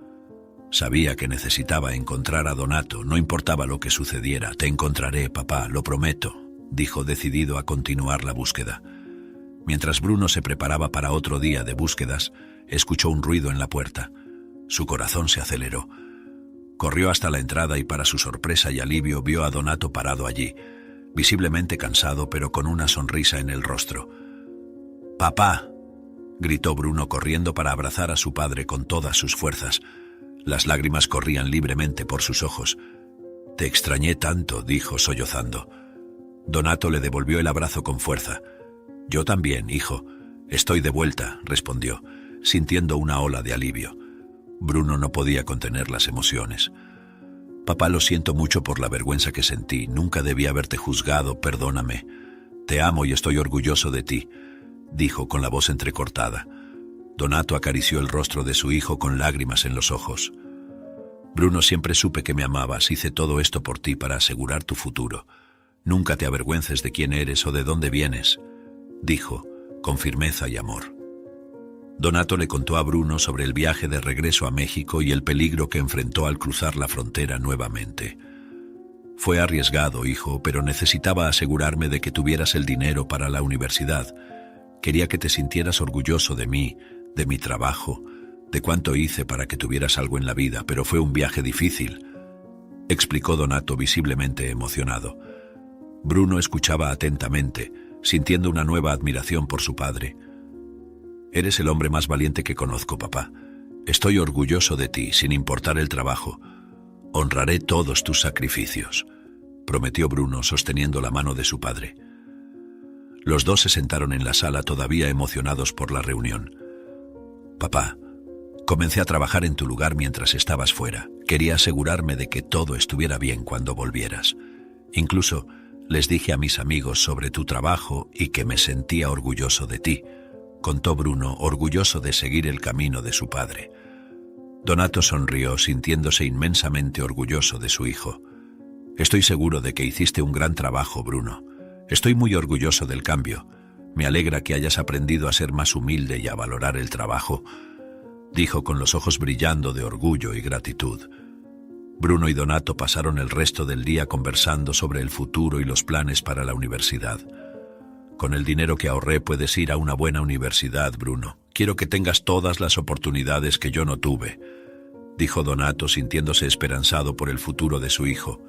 Sabía que necesitaba encontrar a Donato, no importaba lo que sucediera. «Te encontraré, papá, lo prometo», dijo, decidido a continuar la búsqueda. Mientras Bruno se preparaba para otro día de búsquedas, escuchó un ruido en la puerta. Su corazón se aceleró. Corrió hasta la entrada y, para su sorpresa y alivio, vio a Donato parado allí, visiblemente cansado pero con una sonrisa en el rostro. «¡Papá!», gritó Bruno, corriendo para abrazar a su padre con todas sus fuerzas. Las lágrimas corrían libremente por sus ojos. «Te extrañé tanto», dijo, sollozando. Donato le devolvió el abrazo con fuerza. «Yo también, hijo. Estoy de vuelta», respondió, sintiendo una ola de alivio. Bruno no podía contener las emociones. «Papá, lo siento mucho por la vergüenza que sentí. Nunca debí haberte juzgado, perdóname. Te amo y estoy orgulloso de ti», dijo con la voz entrecortada. Donato acarició el rostro de su hijo con lágrimas en los ojos. «Bruno, siempre supe que me amabas. Hice todo esto por ti para asegurar tu futuro. Nunca te avergüences de quién eres o de dónde vienes», dijo, con firmeza y amor. Donato le contó a Bruno sobre el viaje de regreso a México y el peligro que enfrentó al cruzar la frontera nuevamente. «Fue arriesgado, hijo, pero necesitaba asegurarme de que tuvieras el dinero para la universidad. Quería que te sintieras orgulloso de mí, de mi trabajo, de cuánto hice para que tuvieras algo en la vida, pero fue un viaje difícil», explicó Donato, visiblemente emocionado. Bruno escuchaba atentamente, sintiendo una nueva admiración por su padre. «Eres el hombre más valiente que conozco, papá. Estoy orgulloso de ti, sin importar el trabajo. Honraré todos tus sacrificios», prometió Bruno, sosteniendo la mano de su padre. Los dos se sentaron en la sala, todavía emocionados por la reunión. «Papá, comencé a trabajar en tu lugar mientras estabas fuera. Quería asegurarme de que todo estuviera bien cuando volvieras. Incluso les dije a mis amigos sobre tu trabajo y que me sentía orgulloso de ti», contó Bruno, orgulloso de seguir el camino de su padre. Donato sonrió, sintiéndose inmensamente orgulloso de su hijo. «Estoy seguro de que hiciste un gran trabajo, Bruno. Estoy muy orgulloso del cambio. Me alegra que hayas aprendido a ser más humilde y a valorar el trabajo», dijo con los ojos brillando de orgullo y gratitud. Bruno y Donato pasaron el resto del día conversando sobre el futuro y los planes para la universidad. «Con el dinero que ahorré puedes ir a una buena universidad, Bruno. Quiero que tengas todas las oportunidades que yo no tuve», dijo Donato, sintiéndose esperanzado por el futuro de su hijo.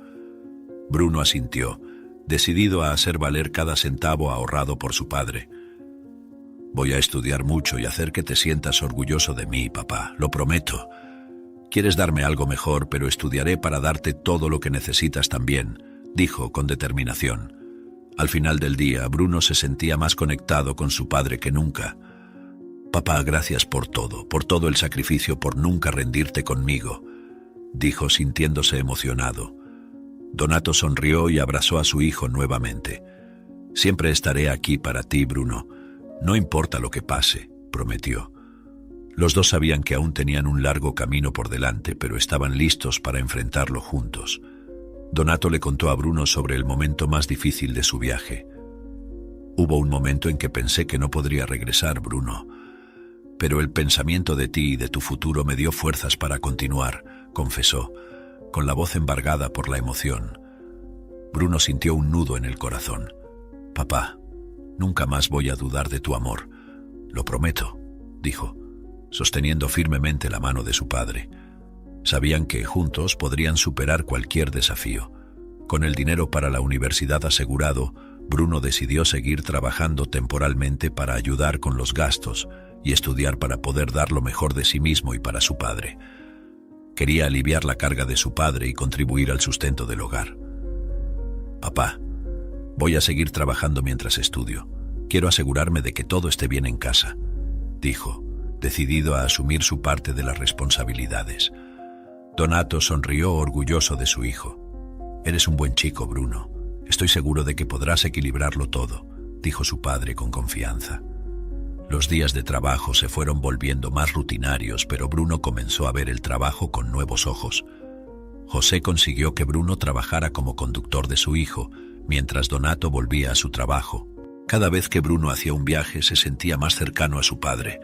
Bruno asintió, decidido a hacer valer cada centavo ahorrado por su padre. Voy a estudiar mucho y hacer que te sientas orgulloso de mí, papá, lo prometo. Quieres darme algo mejor, pero estudiaré para darte todo lo que necesitas también, dijo con determinación. Al final del día, Bruno se sentía más conectado con su padre que nunca. Papá, gracias por todo el sacrificio, por nunca rendirte conmigo, dijo sintiéndose emocionado. Donato sonrió y abrazó a su hijo nuevamente. Siempre estaré aquí para ti, Bruno. No importa lo que pase, prometió. Los dos sabían que aún tenían un largo camino por delante, pero estaban listos para enfrentarlo juntos. Donato le contó a Bruno sobre el momento más difícil de su viaje. Hubo un momento en que pensé que no podría regresar, Bruno. Pero el pensamiento de ti y de tu futuro me dio fuerzas para continuar, confesó, con la voz embargada por la emoción. Bruno sintió un nudo en el corazón. Papá, nunca más voy a dudar de tu amor. Lo prometo, dijo, sosteniendo firmemente la mano de su padre. Sabían que juntos podrían superar cualquier desafío. Con el dinero para la universidad asegurado, Bruno decidió seguir trabajando temporalmente para ayudar con los gastos y estudiar para poder dar lo mejor de sí mismo y para su padre. Quería aliviar la carga de su padre y contribuir al sustento del hogar. Papá, voy a seguir trabajando mientras estudio. Quiero asegurarme de que todo esté bien en casa, dijo, decidido a asumir su parte de las responsabilidades. Donato sonrió orgulloso de su hijo. Eres un buen chico, Bruno. Estoy seguro de que podrás equilibrarlo todo, dijo su padre con confianza. Los días de trabajo se fueron volviendo más rutinarios, pero Bruno comenzó a ver el trabajo con nuevos ojos. José consiguió que Bruno trabajara como conductor de su hijo, mientras Donato volvía a su trabajo. Cada vez que Bruno hacía un viaje se sentía más cercano a su padre.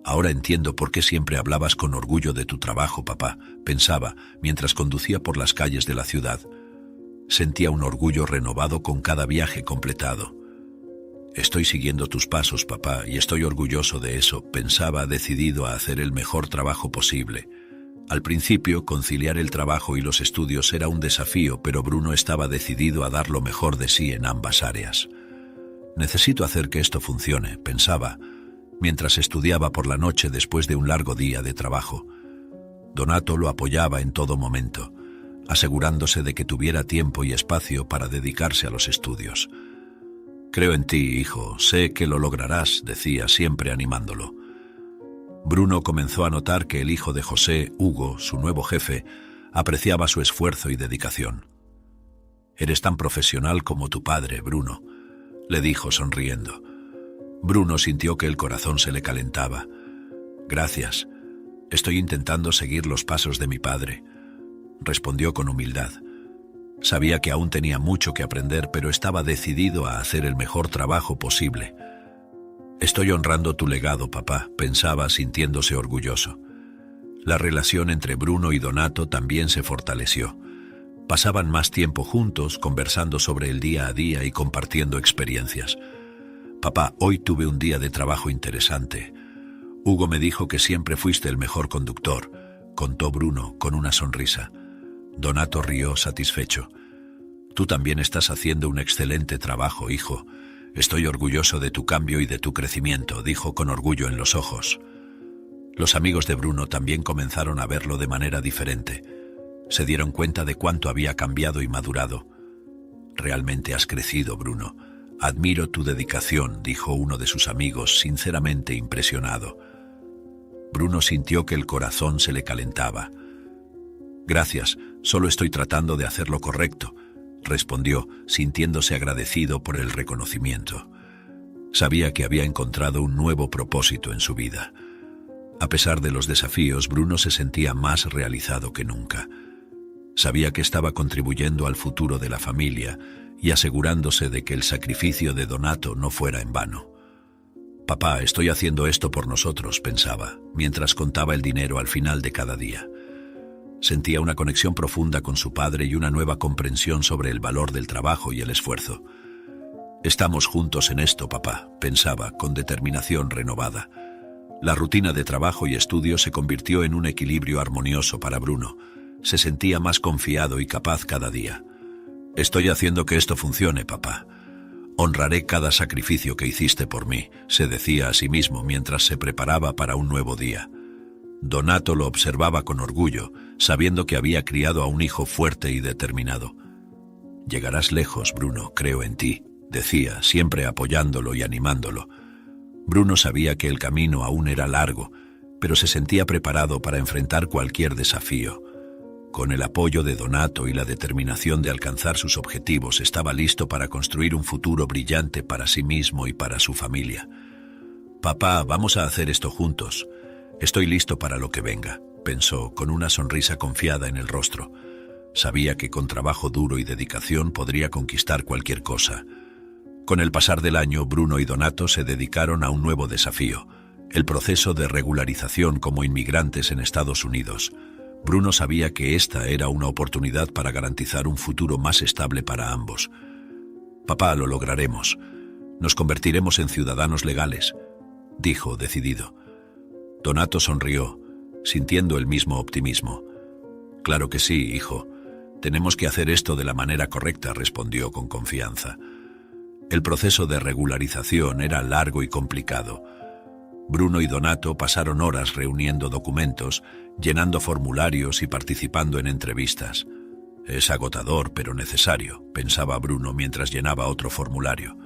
Ahora entiendo por qué siempre hablabas con orgullo de tu trabajo, papá, pensaba, mientras conducía por las calles de la ciudad. Sentía un orgullo renovado con cada viaje completado. Estoy siguiendo tus pasos, papá, y estoy orgulloso de eso, pensaba, decidido a hacer el mejor trabajo posible. Al principio, conciliar el trabajo y los estudios era un desafío, pero Bruno estaba decidido a dar lo mejor de sí en ambas áreas. Necesito hacer que esto funcione, pensaba, mientras estudiaba por la noche después de un largo día de trabajo. Donato lo apoyaba en todo momento, asegurándose de que tuviera tiempo y espacio para dedicarse a los estudios. Creo en ti, hijo, sé que lo lograrás, decía siempre animándolo. Bruno comenzó a notar que el hijo de José, Hugo, su nuevo jefe, apreciaba su esfuerzo y dedicación. Eres tan profesional como tu padre, Bruno, le dijo sonriendo. Bruno sintió que el corazón se le calentaba. Gracias, estoy intentando seguir los pasos de mi padre, respondió con humildad. Sabía que aún tenía mucho que aprender, pero estaba decidido a hacer el mejor trabajo posible. Estoy honrando tu legado, papá, pensaba sintiéndose orgulloso. La relación entre Bruno y Donato también se fortaleció. Pasaban más tiempo juntos, conversando sobre el día a día y compartiendo experiencias. Papá, hoy tuve un día de trabajo interesante. Hugo me dijo que siempre fuiste el mejor conductor, contó Bruno con una sonrisa. Donato rió satisfecho. Tú también estás haciendo un excelente trabajo, hijo. Estoy orgulloso de tu cambio y de tu crecimiento, dijo con orgullo en los ojos. Los amigos de Bruno también comenzaron a verlo de manera diferente. Se dieron cuenta de cuánto había cambiado y madurado. Realmente has crecido, Bruno. Admiro tu dedicación, dijo uno de sus amigos, sinceramente impresionado. Bruno sintió que el corazón se le calentaba. Gracias, solo estoy tratando de hacer lo correcto, respondió, sintiéndose agradecido por el reconocimiento. Sabía que había encontrado un nuevo propósito en su vida. A pesar de los desafíos, Bruno se sentía más realizado que nunca. Sabía que estaba contribuyendo al futuro de la familia y asegurándose de que el sacrificio de Donato no fuera en vano. Papá, estoy haciendo esto por nosotros, pensaba, mientras contaba el dinero al final de cada día. Sentía una conexión profunda con su padre y una nueva comprensión sobre el valor del trabajo y el esfuerzo. Estamos juntos en esto, papá, pensaba, con determinación renovada. La rutina de trabajo y estudio se convirtió en un equilibrio armonioso para Bruno. Se sentía más confiado y capaz cada día. «Estoy haciendo que esto funcione, papá. Honraré cada sacrificio que hiciste por mí», se decía a sí mismo mientras se preparaba para un nuevo día. Donato lo observaba con orgullo, sabiendo que había criado a un hijo fuerte y determinado. «Llegarás lejos, Bruno, creo en ti», decía, siempre apoyándolo y animándolo. Bruno sabía que el camino aún era largo, pero se sentía preparado para enfrentar cualquier desafío. Con el apoyo de Donato y la determinación de alcanzar sus objetivos, estaba listo para construir un futuro brillante para sí mismo y para su familia. «Papá, vamos a hacer esto juntos. Estoy listo para lo que venga», pensó, con una sonrisa confiada en el rostro. Sabía que con trabajo duro y dedicación podría conquistar cualquier cosa. Con el pasar del año, Bruno y Donato se dedicaron a un nuevo desafío: el proceso de regularización como inmigrantes en Estados Unidos. Bruno sabía que esta era una oportunidad para garantizar un futuro más estable para ambos. «Papá, lo lograremos. Nos convertiremos en ciudadanos legales», dijo decidido. Donato sonrió, sintiendo el mismo optimismo. «Claro que sí, hijo. Tenemos que hacer esto de la manera correcta», respondió con confianza. El proceso de regularización era largo y complicado. Bruno y Donato pasaron horas reuniendo documentos, llenando formularios y participando en entrevistas. «Es agotador, pero necesario», pensaba Bruno mientras llenaba otro formulario.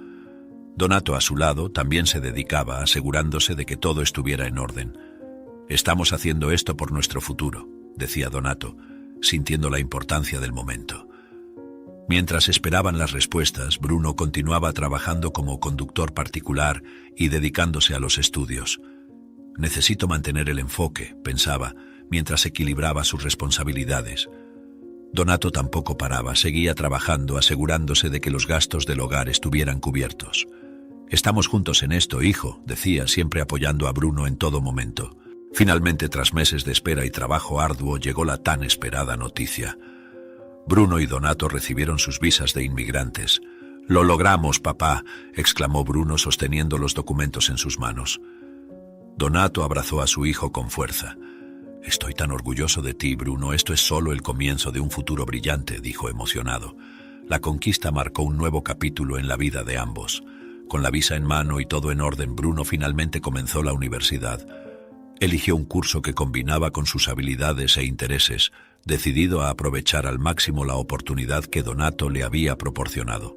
Donato, a su lado, también se dedicaba, asegurándose de que todo estuviera en orden. «Estamos haciendo esto por nuestro futuro», decía Donato, sintiendo la importancia del momento. Mientras esperaban las respuestas, Bruno continuaba trabajando como conductor particular y dedicándose a los estudios. «Necesito mantener el enfoque», pensaba, mientras equilibraba sus responsabilidades. Donato tampoco paraba, seguía trabajando, asegurándose de que los gastos del hogar estuvieran cubiertos. «Estamos juntos en esto, hijo», decía, siempre apoyando a Bruno en todo momento. Finalmente, tras meses de espera y trabajo arduo, llegó la tan esperada noticia. Bruno y Donato recibieron sus visas de inmigrantes. «Lo logramos, papá», exclamó Bruno sosteniendo los documentos en sus manos. Donato abrazó a su hijo con fuerza. «Estoy tan orgulloso de ti, Bruno. Esto es solo el comienzo de un futuro brillante», dijo emocionado. La conquista marcó un nuevo capítulo en la vida de ambos. Con la visa en mano y todo en orden, Bruno finalmente comenzó la universidad. Eligió un curso que combinaba con sus habilidades e intereses, decidido a aprovechar al máximo la oportunidad que Donato le había proporcionado.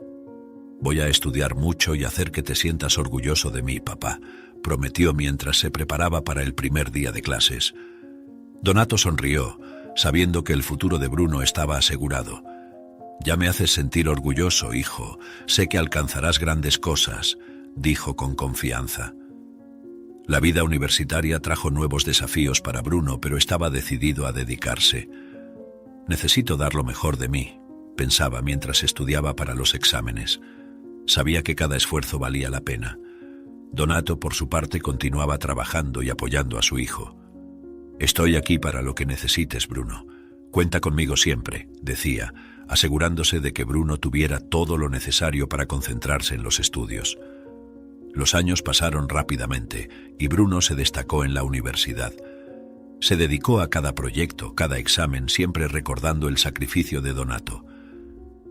«Voy a estudiar mucho y hacer que te sientas orgulloso de mí, papá», prometió mientras se preparaba para el primer día de clases. Donato sonrió, sabiendo que el futuro de Bruno estaba asegurado. «Ya me haces sentir orgulloso, hijo. Sé que alcanzarás grandes cosas», dijo con confianza. La vida universitaria trajo nuevos desafíos para Bruno, pero estaba decidido a dedicarse. «Necesito dar lo mejor de mí», pensaba mientras estudiaba para los exámenes. Sabía que cada esfuerzo valía la pena. Donato, por su parte, continuaba trabajando y apoyando a su hijo. «Estoy aquí para lo que necesites, Bruno. Cuenta conmigo siempre», decía, asegurándose de que Bruno tuviera todo lo necesario para concentrarse en los estudios. Los años pasaron rápidamente y Bruno se destacó en la universidad. Se dedicó a cada proyecto, cada examen, siempre recordando el sacrificio de Donato.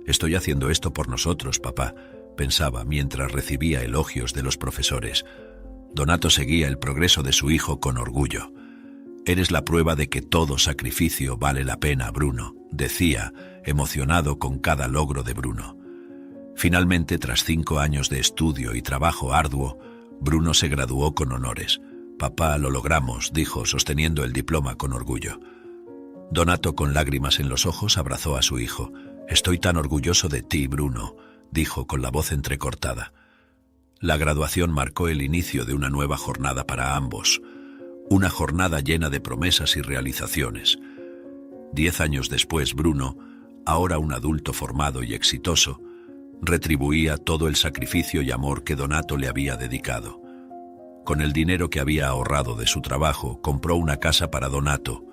«Estoy haciendo esto por nosotros, papá», pensaba mientras recibía elogios de los profesores. Donato seguía el progreso de su hijo con orgullo. «Eres la prueba de que todo sacrificio vale la pena, Bruno», decía, emocionado con cada logro de Bruno. Finalmente, tras 5 años de estudio y trabajo arduo, Bruno se graduó con honores. «Papá, lo logramos», dijo, sosteniendo el diploma con orgullo. Donato, con lágrimas en los ojos, abrazó a su hijo. «Estoy tan orgulloso de ti, Bruno», dijo con la voz entrecortada. La graduación marcó el inicio de una nueva jornada para ambos, una jornada llena de promesas y realizaciones. 10 años después, Bruno, ahora un adulto formado y exitoso, retribuía todo el sacrificio y amor que Donato le había dedicado. Con el dinero que había ahorrado de su trabajo, compró una casa para Donato,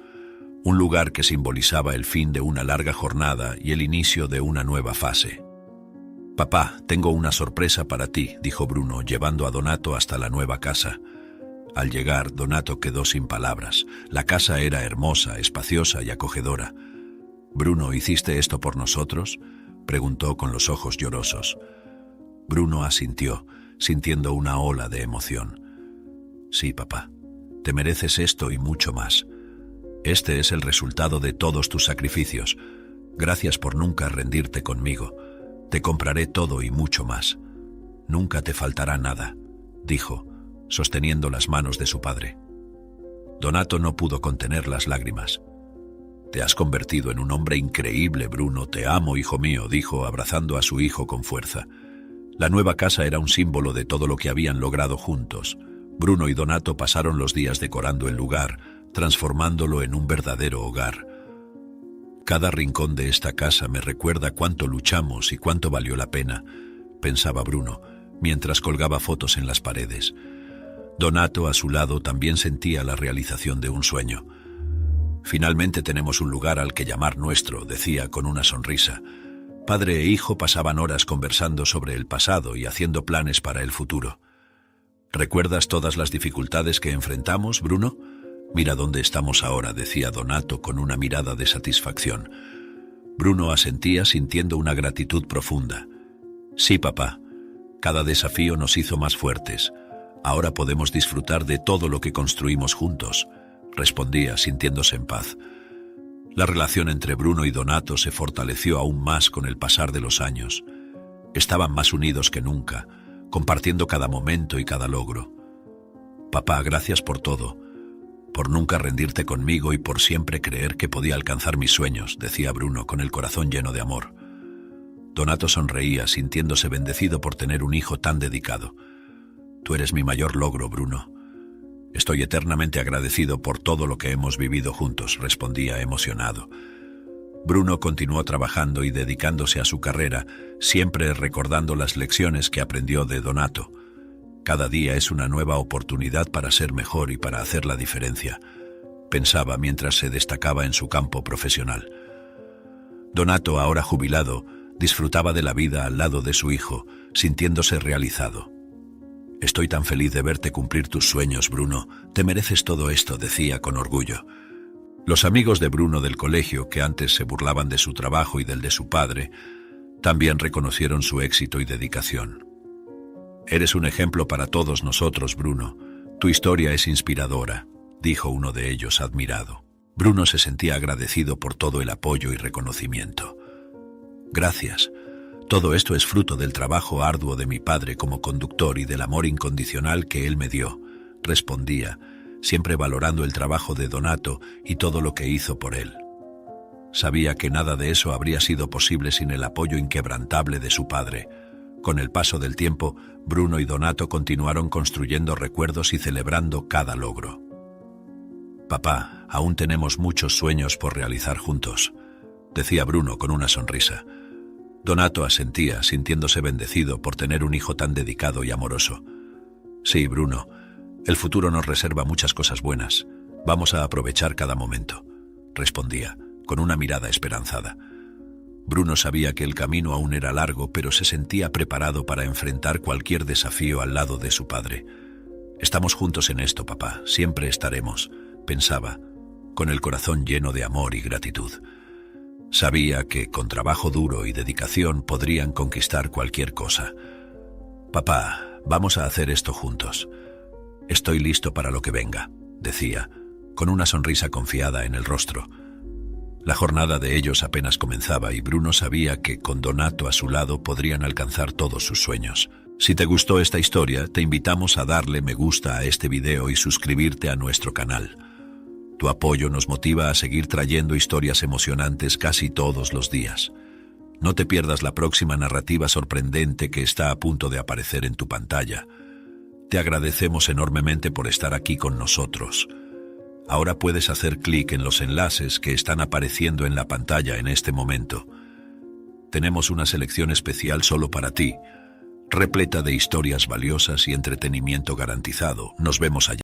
un lugar que simbolizaba el fin de una larga jornada y el inicio de una nueva fase. «Papá, tengo una sorpresa para ti», dijo Bruno, llevando a Donato hasta la nueva casa. Al llegar, Donato quedó sin palabras. La casa era hermosa, espaciosa y acogedora. «Bruno, ¿hiciste esto por nosotros?», preguntó con los ojos llorosos. Bruno asintió, sintiendo una ola de emoción. «Sí, papá, te mereces esto y mucho más. Este es el resultado de todos tus sacrificios. Gracias por nunca rendirte conmigo. Te compraré todo y mucho más. Nunca te faltará nada», dijo, sosteniendo las manos de su padre. Donato no pudo contener las lágrimas. «Te has convertido en un hombre increíble, Bruno. Te amo, hijo mío», dijo, abrazando a su hijo con fuerza. La nueva casa era un símbolo de todo lo que habían logrado juntos. Bruno y Donato pasaron los días decorando el lugar, transformándolo en un verdadero hogar. «Cada rincón de esta casa me recuerda cuánto luchamos y cuánto valió la pena», pensaba Bruno, mientras colgaba fotos en las paredes. Donato, a su lado, también sentía la realización de un sueño. «Finalmente tenemos un lugar al que llamar nuestro», decía con una sonrisa. Padre e hijo pasaban horas conversando sobre el pasado y haciendo planes para el futuro. «¿Recuerdas todas las dificultades que enfrentamos, Bruno? Mira dónde estamos ahora», decía Donato con una mirada de satisfacción. Bruno asentía sintiendo una gratitud profunda. «Sí, papá. Cada desafío nos hizo más fuertes. Ahora podemos disfrutar de todo lo que construimos juntos», respondía sintiéndose en paz. La relación entre Bruno y Donato se fortaleció aún más con el pasar de los años. Estaban más unidos que nunca, compartiendo cada momento y cada logro. «Papá, gracias por todo, por nunca rendirte conmigo y por siempre creer que podía alcanzar mis sueños», decía Bruno con el corazón lleno de amor. Donato sonreía, sintiéndose bendecido por tener un hijo tan dedicado. «Tú eres mi mayor logro, Bruno. Estoy eternamente agradecido por todo lo que hemos vivido juntos», respondía emocionado. Bruno continuó trabajando y dedicándose a su carrera, siempre recordando las lecciones que aprendió de Donato. «Cada día es una nueva oportunidad para ser mejor y para hacer la diferencia», pensaba mientras se destacaba en su campo profesional. Donato, ahora jubilado, disfrutaba de la vida al lado de su hijo, sintiéndose realizado. «Estoy tan feliz de verte cumplir tus sueños, Bruno. Te mereces todo esto», decía con orgullo. Los amigos de Bruno del colegio, que antes se burlaban de su trabajo y del de su padre, también reconocieron su éxito y dedicación. «Eres un ejemplo para todos nosotros, Bruno. Tu historia es inspiradora», dijo uno de ellos admirado. Bruno se sentía agradecido por todo el apoyo y reconocimiento. «Gracias. Todo esto es fruto del trabajo arduo de mi padre como conductor y del amor incondicional que él me dio», respondía, siempre valorando el trabajo de Donato y todo lo que hizo por él. Sabía que nada de eso habría sido posible sin el apoyo inquebrantable de su padre. Con el paso del tiempo, Bruno y Donato continuaron construyendo recuerdos y celebrando cada logro. «Papá, aún tenemos muchos sueños por realizar juntos», decía Bruno con una sonrisa. Donato asentía, sintiéndose bendecido por tener un hijo tan dedicado y amoroso. «Sí, Bruno, el futuro nos reserva muchas cosas buenas. Vamos a aprovechar cada momento», respondía, con una mirada esperanzada. Bruno sabía que el camino aún era largo, pero se sentía preparado para enfrentar cualquier desafío al lado de su padre. «Estamos juntos en esto, papá, siempre estaremos», pensaba, con el corazón lleno de amor y gratitud. Sabía que con trabajo duro y dedicación podrían conquistar cualquier cosa. «Papá, vamos a hacer esto juntos. Estoy listo para lo que venga», decía, con una sonrisa confiada en el rostro. La jornada de ellos apenas comenzaba y Bruno sabía que con Donato a su lado podrían alcanzar todos sus sueños. Si te gustó esta historia, te invitamos a darle me gusta a este video y suscribirte a nuestro canal. Tu apoyo nos motiva a seguir trayendo historias emocionantes casi todos los días. No te pierdas la próxima narrativa sorprendente que está a punto de aparecer en tu pantalla. Te agradecemos enormemente por estar aquí con nosotros. Ahora puedes hacer clic en los enlaces que están apareciendo en la pantalla en este momento. Tenemos una selección especial solo para ti, repleta de historias valiosas y entretenimiento garantizado. Nos vemos allá.